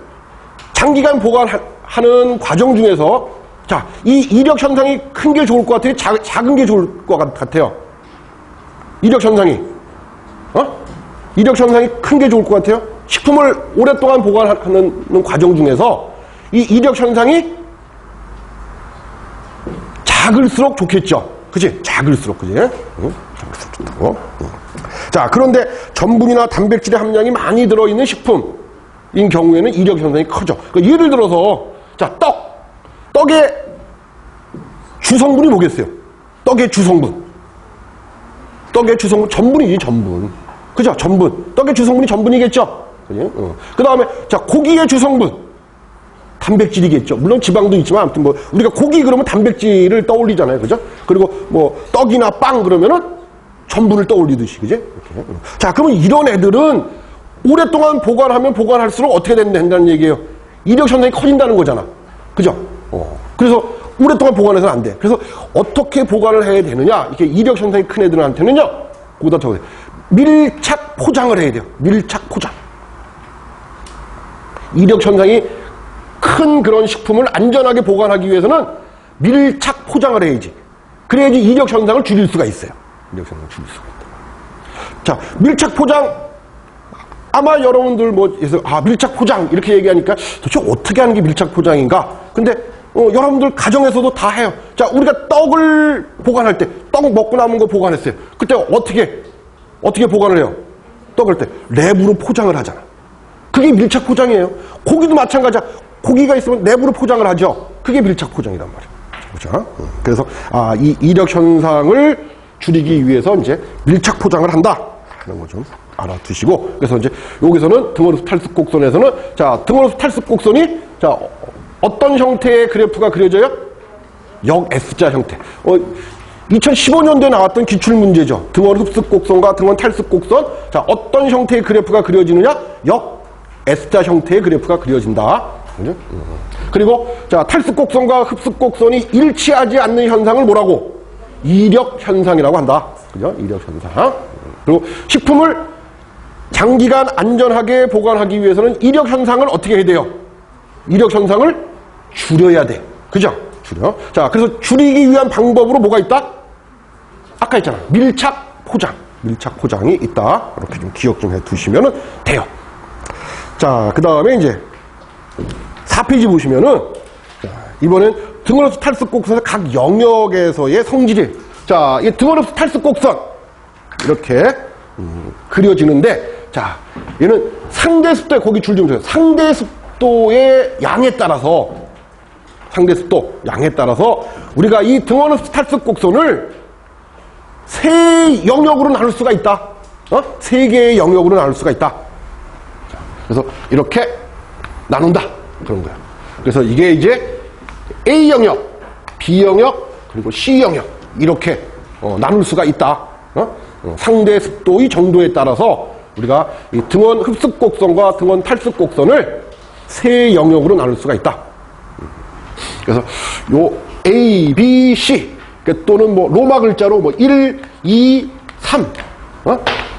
장기간 보관하는 과정 중에서 자, 이 이력 현상이 큰 게 좋을 것 같아요? 작은 게 좋을 것 같아요? 이력 현상이. 이력 현상이 큰 게 좋을 것 같아요? 식품을 오랫동안 보관하는 과정 중에서 이 이력 현상이 작을수록 좋겠죠. 그치? 작을수록, 그치? 작을수록 좋다고. 자, 그런데 전분이나 단백질의 함량이 많이 들어있는 식품인 경우에는 이력 현상이 커져. 그러니까 예를 들어서, 자, 떡의 주성분이 뭐겠어요? 떡의 주성분, 전분이지, 전분. 그죠? 전분. 떡의 주성분이 전분이겠죠? 그 다음에, 자, 고기의 주성분, 단백질이겠죠. 물론 지방도 있지만, 아무튼 뭐, 우리가 고기 그러면 단백질을 떠올리잖아요. 그죠? 그리고 뭐, 떡이나 빵 그러면은 전분을 떠올리듯이, 그죠? 이렇게. 자, 그러면 이런 애들은 오랫동안 보관하면 보관할수록 어떻게 된다는 얘기예요? 이력 현상이 커진다는 거잖아. 그죠? 그래서 오랫동안 보관해서는 안 돼. 그래서 어떻게 보관을 해야 되느냐? 이렇게 이력 현상이 큰 애들한테는요, 거기다 적어야 돼. 밀착 포장을 해야 돼요. 밀착 포장. 이력 현상이 큰 그런 식품을 안전하게 보관하기 위해서는 밀착 포장을 해야지. 그래야지 이력 현상을 줄일 수가 있어요. 이력 현상을 줄일 수가 있다. 자, 밀착 포장. 아마 여러분들 그래서 밀착 포장 이렇게 얘기하니까 도대체 어떻게 하는 게 밀착 포장인가? 근데 여러분들 가정에서도 다 해요. 자, 우리가 떡을 보관할 때, 떡 먹고 남은 거 보관했어요. 그때 어떻게 보관을 해요? 떡을 때 랩으로 포장을 하잖아. 그게 밀착 포장이에요. 고기도 마찬가지야. 고기가 있으면 랩으로 포장을 하죠. 그게 밀착 포장이란 말이에요. 그렇죠? 그래서 이 이력 현상을 줄이기 위해서 이제 밀착 포장을 한다 하는 거 좀 알아두시고, 그래서 이제 여기서는 등원흡수 탈습 곡선에서는 자, 등원흡수 탈습 곡선이 자, 어떤 형태의 그래프가 그려져요? 역 S자 형태. 2015년도에 나왔던 기출문제죠. 등원 흡습 곡선과 등원 탈습 곡선. 자, 어떤 형태의 그래프가 그려지느냐? 역 S자 형태의 그래프가 그려진다. 그죠? 그리고 자, 탈습 곡선과 흡습 곡선이 일치하지 않는 현상을 뭐라고? 이력 현상이라고 한다. 그죠? 이력 현상. 그리고 식품을 장기간 안전하게 보관하기 위해서는 이력 현상을 어떻게 해야 돼요? 이력 현상을 줄여야 돼. 그죠? 줄여. 자, 그래서 줄이기 위한 방법으로 뭐가 있다? 아까 했잖아. 밀착 포장. 밀착 포장이 있다. 이렇게 좀 기억 좀 해 두시면 돼요. 자, 그 다음에 이제 4페이지 보시면은, 자, 이번엔 등원흡수 탈습 곡선의 각 영역에서의 성질이, 자, 이 등원흡수 탈습 곡선 이렇게 그려지는데, 자, 얘는 상대 습도에 거기 줄 좀 줘요. 상대 습도의 양에 따라서, 상대 습도 양에 따라서 우리가 이 등원흡수 탈습 곡선을 세 영역으로 나눌 수가 있다. 세 개의 영역으로 나눌 수가 있다. 자, 그래서 이렇게 나눈다. 그런 거야. 그래서 이게 이제 A 영역, B 영역, 그리고 C 영역 이렇게 나눌 수가 있다. 상대 습도의 정도에 따라서 우리가 이 등원 흡습 곡선과 등원 탈습 곡선을 세 영역으로 나눌 수가 있다. 그래서 요 A, B, C 또는 뭐 로마 글자로 뭐 1, 2, 3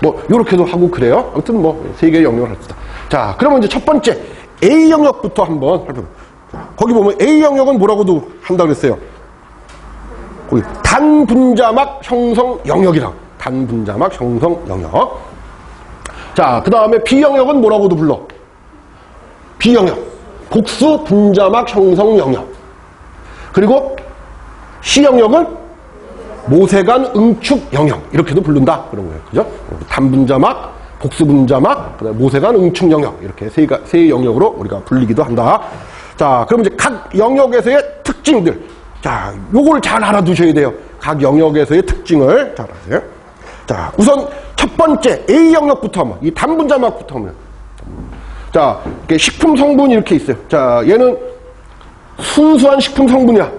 뭐 요렇게도 하고 그래요. 아무튼 뭐 세 개의 영역을 할 수 있다. 자, 그러면 이제 첫 번째 A 영역부터 한번 살펴볼게요. 거기 보면 A 영역은 뭐라고도 한다 그랬어요. 거기 단분자막 형성 영역이라고. 단분자막 형성 영역. 자, 그 다음에 B 영역은 뭐라고도 불러? B 영역. 복수 분자막 형성 영역. 그리고 C 영역은 모세관 응축 영역. 이렇게도 부른다. 그런 거예요. 그죠? 단분자막, 복수분자막, 그다음에 모세관 응축 영역. 이렇게 세 영역으로 우리가 불리기도 한다. 자, 그럼 이제 각 영역에서의 특징들. 자, 요걸 잘 알아두셔야 돼요. 각 영역에서의 특징을 잘 아세요. 자, 우선 첫 번째 A 영역부터 한번, 이 단분자막부터 한번. 자, 이렇게 식품 성분이 이렇게 있어요. 자, 얘는 순수한 식품 성분이야.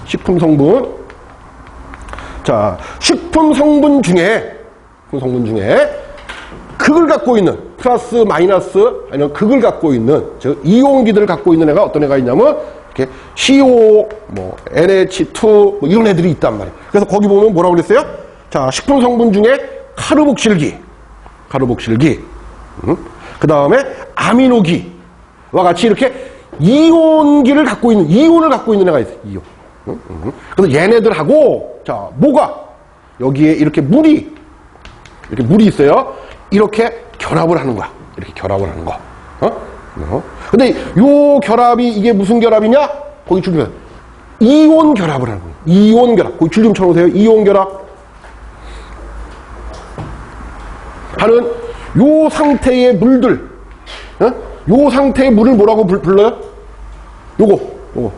식품 성분. 자, 식품 성분 중에 극을 갖고 있는, 플러스, 마이너스, 아니면 극을 갖고 있는, 즉, 이온기들을 갖고 있는 애가 어떤 애가 있냐면, 이렇게 CO, 뭐, NH2, 뭐 이런 애들이 있단 말이에요. 그래서 거기 보면 뭐라고 그랬어요? 자, 식품 성분 중에 카르복실기. 그 다음에 아미노기와 같이 이렇게 이온을 갖고 있는 애가 있어요. 이온. 그래서 얘네들하고, 자, 뭐가? 여기에 이렇게 물이 있어요. 이렇게 결합을 하는 거야. 이렇게 결합을 하는 거. 근데 요 결합이 이게 무슨 결합이냐? 거기 줄 좀, 이온 결합을 하는 거예요. 이온 결합. 거기 줄 좀 쳐놓으세요. 이온 결합. 하는 요 상태의 물들, 요 상태의 물을 뭐라고 불러요? 요거.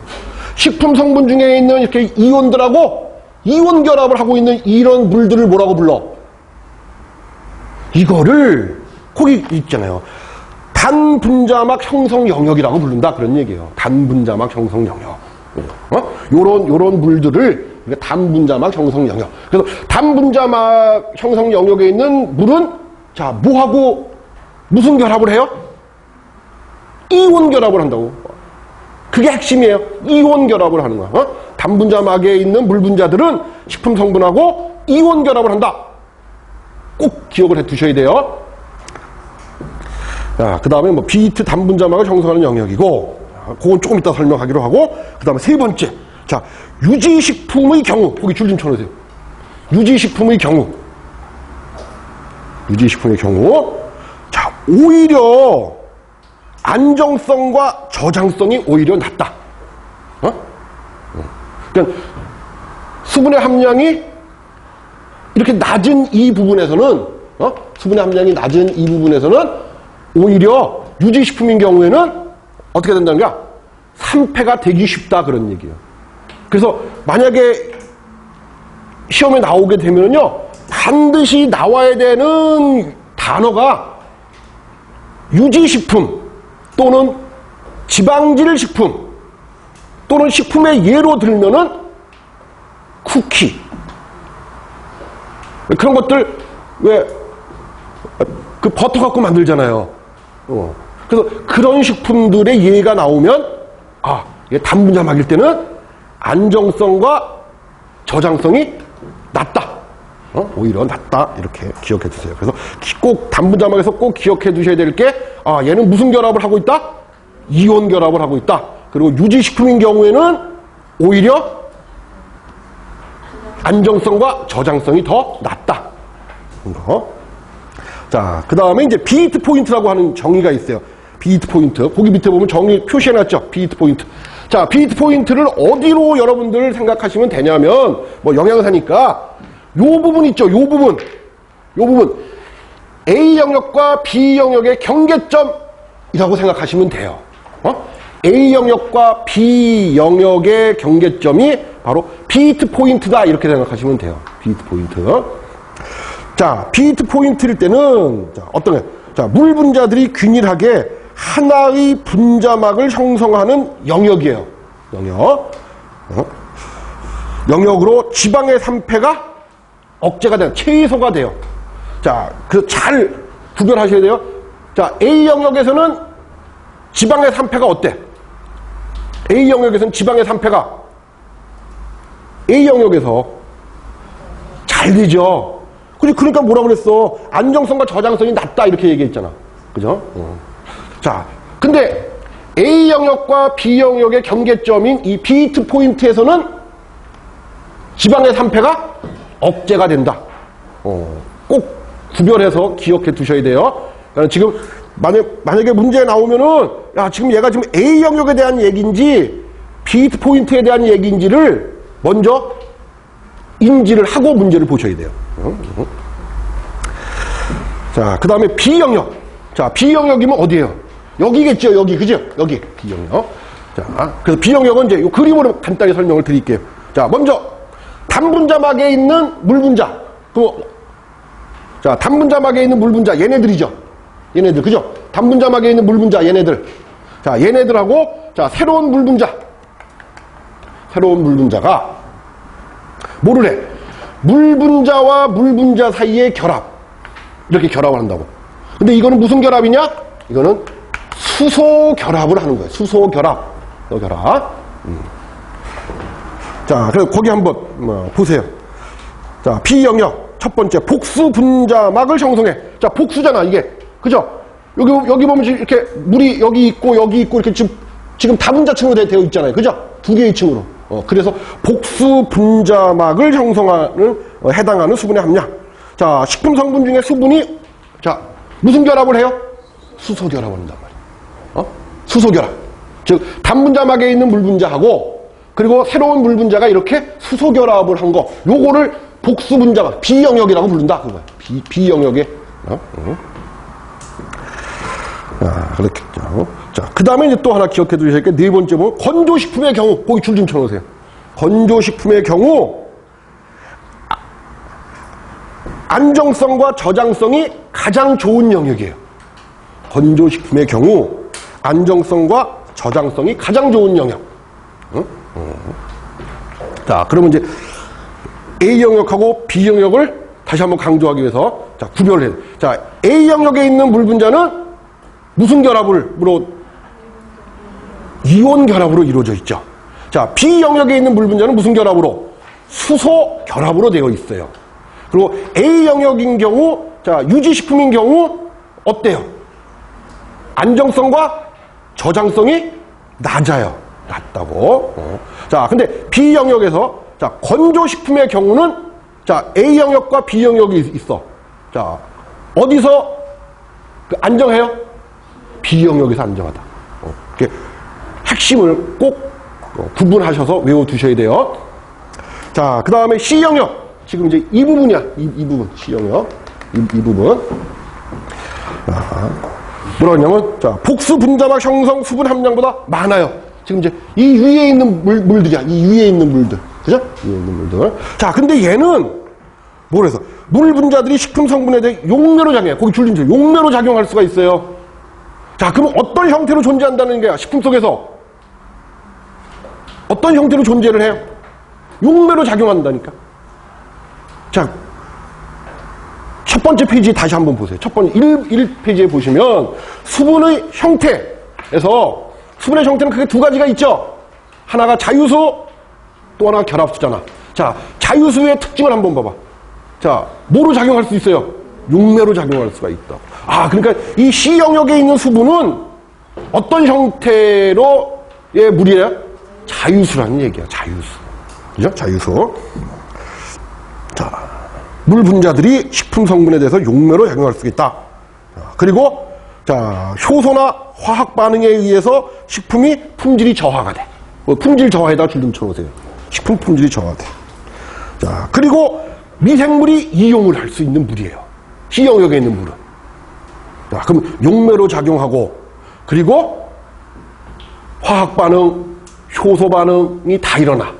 식품 성분 중에 있는 이렇게 이온들하고 이온 결합을 하고 있는 이런 물들을 뭐라고 불러? 이거를 거기 있잖아요. 단분자막 형성 영역이라고 부른다. 그런 얘기예요. 단분자막 형성 영역. 요런 물들을 단분자막 형성 영역. 그래서 단분자막 형성 영역에 있는 물은 자, 뭐하고 무슨 결합을 해요? 이온 결합을 한다고. 그게 핵심이에요. 이온 결합을 하는 거야. 단분자막에 있는 물분자들은 식품 성분하고 이온 결합을 한다. 꼭 기억을 해 두셔야 돼요. 자, 그 다음에 뭐 비트 단분자막을 형성하는 영역이고, 그건 조금 이따 설명하기로 하고, 그 다음에 세 번째. 자, 유지식품의 경우. 거기 줄 좀 쳐놓으세요. 유지식품의 경우. 유지식품의 경우. 자, 오히려 안정성과 저장성이 오히려 낮다. 그러니까 수분의 함량이 이렇게 낮은 이 부분에서는, 수분의 함량이 낮은 이 부분에서는 오히려 유지식품인 경우에는 어떻게 된다는 거야? 산패가 되기 쉽다, 그런 얘기예요. 그래서 만약에 시험에 나오게 되면요, 반드시 나와야 되는 단어가 유지식품 또는 지방질 식품 또는 식품의 예로 들면은 쿠키, 그런 것들 왜 그 버터 갖고 만들잖아요. 그래서 그런 식품들의 예가 나오면, 아, 이게 단분자막일 때는 안정성과 저장성이 낮다. 오히려 낮다. 이렇게 기억해 두세요. 그래서 꼭 단분자막에서 꼭 기억해 두셔야 될 게, 아, 얘는 무슨 결합을 하고 있다? 이온 결합을 하고 있다. 그리고 유지식품인 경우에는 오히려 안정성과 저장성이 더 낮다. 자, 그 다음에 이제 비트 포인트라고 하는 정의가 있어요. 비트 포인트. 거기 밑에 보면 정의 표시해놨죠. 비트 포인트. 자, 비트 포인트를 어디로 여러분들 생각하시면 되냐면, 뭐 영양사니까 요 부분 있죠. 요 부분. A 영역과 B 영역의 경계점이라고 생각하시면 돼요. A 영역과 B 영역의 경계점이 바로 비트 포인트다. 이렇게 생각하시면 돼요. 비트 포인트. 자, 비트 포인트일 때는, 자, 어떤 거예요? 자, 물 분자들이 균일하게 하나의 분자막을 형성하는 영역이에요. 영역으로 지방의 산패가 억제가 돼요. 최소가 돼요. 자, 그 잘 구별하셔야 돼요. 자, A 영역에서는 지방의 산패가 어때? A 영역에서는 지방의 산패가 A 영역에서 잘 되죠. 그러니까 뭐라 그랬어? 안정성과 저장성이 낮다, 이렇게 얘기했잖아. 그죠? 자, 근데 A 영역과 B 영역의 경계점인 이 비트 포인트에서는 지방의 산패가 억제가 된다. 꼭 구별해서 기억해 두셔야 돼요. 그러니까 지금 만약에 문제 나오면은, 야, 지금 얘가 지금 A 영역에 대한 얘기인지 비트 포인트에 대한 얘기인지를 먼저 인지를 하고 문제를 보셔야 돼요. 자, 그 다음에 B 영역. 자, B 영역이면 어디예요? 여기겠죠, 여기. 그죠? 여기. B 영역. 자, 그래서 B 영역은 이제 이 그림으로 간단히 설명을 드릴게요. 자, 먼저 단분자막에 있는 물분자. 자, 단분자막에 있는 물분자, 얘네들이죠. 얘네들, 그죠? 단분자막에 있는 물분자, 얘네들. 자, 얘네들하고, 자, 새로운 물분자가 뭐를 해? 물분자와 물분자 사이의 결합. 이렇게 결합을 한다고. 근데 이거는 무슨 결합이냐? 이거는 수소 결합을 하는 거예요. 수소 결합. 자, 그래서 거기 한번 보세요. 자, B 영역. 첫 번째, 복수 분자막을 형성해. 자, 복수잖아, 이게. 그죠? 여기 보면 이렇게 물이 여기 있고, 이렇게 지금 다분자층으로 되어 있잖아요. 그죠? 두 개의 층으로. 그래서 복수 분자막을 형성하는, 해당하는 수분의 함량. 자, 식품 성분 중에 수분이, 자, 무슨 결합을 해요? 수소 결합을 한단 말이에요. 수소 결합. 즉, 단분자막에 있는 물분자하고, 그리고 새로운 물분자가 이렇게 수소 결합을 한 거, 요거를 복수 분자막, B 영역이라고 부른다. 그거야. B 영역에. 자, 그렇게. 자, 그 다음에 이제 또 하나 기억해 두셔야 될 게, 네 번째 보면, 건조식품의 경우, 거기 줄 좀 쳐놓으세요. 건조식품의 경우, 안정성과 저장성이 가장 좋은 영역이에요. 건조식품의 경우, 안정성과 저장성이 가장 좋은 영역. 자, 그러면 이제 A 영역하고 B 영역을 다시 한번 강조하기 위해서, 자, 구별을 해요. 자, A 영역에 있는 물분자는 무슨 결합으로? 이온 결합으로 이루어져 있죠. 자, B 영역에 있는 물 분자는 무슨 결합으로? 수소 결합으로 되어 있어요. 그리고 A 영역인 경우, 자, 유지식품인 경우 어때요? 안정성과 저장성이 낮아요. 낮다고. 자, 근데 B 영역에서, 자, 건조식품의 경우는, 자, A 영역과 B 영역이 있어. 자, 어디서 안정해요? B 영역에서 안정하다. 이렇게 핵심을 꼭 구분하셔서 외워두셔야 돼요. 자, 그 다음에 C 영역. 지금 이제 이 부분이야. 이 부분. C 영역. 이 부분. 뭐라 그러냐면, 자, 복수 분자막 형성 수분 함량보다 많아요. 지금 이제 이 위에 있는 물들이야. 이 위에 있는 물들. 그죠? 위에 있는 물들. 자, 근데 얘는, 뭐래서? 물 분자들이 식품 성분에 대해 용매로 작용해. 거기 줄린 줄 용매로 작용할 수가 있어요. 자, 그럼 어떤 형태로 존재한다는 거야? 식품 속에서. 어떤 형태로 존재를 해요? 용매로 작용한다니까. 자, 첫 번째 페이지 다시 한번 보세요. 첫 번째 1페이지에 보시면 수분의 형태에서 수분의 형태는 크게 두 가지가 있죠. 하나가 자유수, 또 하나가 결합수잖아. 자, 자유수의 특징을 한번 봐봐. 자, 뭐로 작용할 수 있어요? 용매로 작용할 수가 있다. 아, 그러니까 이 C 영역에 있는 수분은 어떤 형태로의 물이에요? 자유수라는 얘기야. 자유수. 그죠? 자유수. 자, 물 분자들이 식품 성분에 대해서 용매로 작용할 수 있다. 그리고 자, 효소나 화학 반응에 의해서 식품이 품질이 저하가 돼. 품질 저하에다 줄 좀 쳐놓으세요. 식품 품질이 저하돼. 자, 그리고 미생물이 이용을 할 수 있는 물이에요. C 영역에 있는 물은. 자, 그럼 용매로 작용하고, 그리고 화학 반응, 효소 반응이 다 일어나.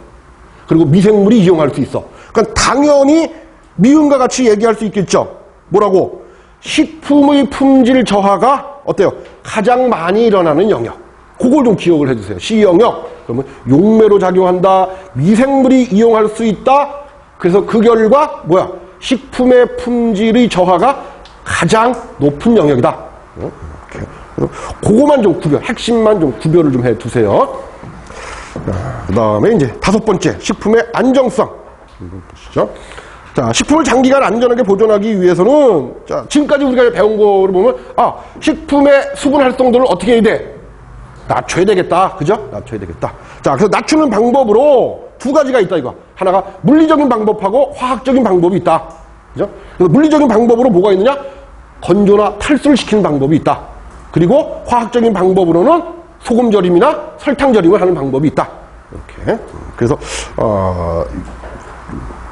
그리고 미생물이 이용할 수 있어. 그러니까 당연히 미음과 같이 얘기할 수 있겠죠. 뭐라고? 식품의 품질 저하가 어때요? 가장 많이 일어나는 영역. 그걸 좀 기억을 해주세요. C 영역. 그러면 용매로 작용한다. 미생물이 이용할 수 있다. 그래서 그 결과 뭐야? 식품의 품질의 저하가 가장 높은 영역이다. 이렇게. 그래서 그거만 좀 핵심만 좀 구별을 좀 해두세요. 그 다음에 이제 다섯 번째, 식품의 안정성. 보시죠. 자, 식품을 장기간 안전하게 보존하기 위해서는, 자, 지금까지 우리가 배운 거를 보면, 아, 식품의 수분 활성도를 어떻게 해야 돼? 낮춰야 되겠다. 그죠? 낮춰야 되겠다. 자, 그래서 낮추는 방법으로 두 가지가 있다, 이거. 하나가 물리적인 방법하고 화학적인 방법이 있다. 그죠? 그래서 물리적인 방법으로 뭐가 있느냐? 건조나 탈수를 시키는 방법이 있다. 그리고 화학적인 방법으로는 소금 절임이나 설탕 절임을 하는 방법이 있다. 이렇게. 그래서,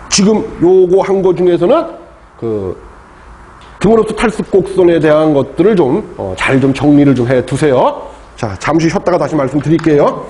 지금 요거 한 거 중에서는 드모로스 탈수 곡선에 대한 것들을 좀 잘 좀 정리를 좀 해 두세요. 자, 잠시 쉬었다가 다시 말씀드릴게요.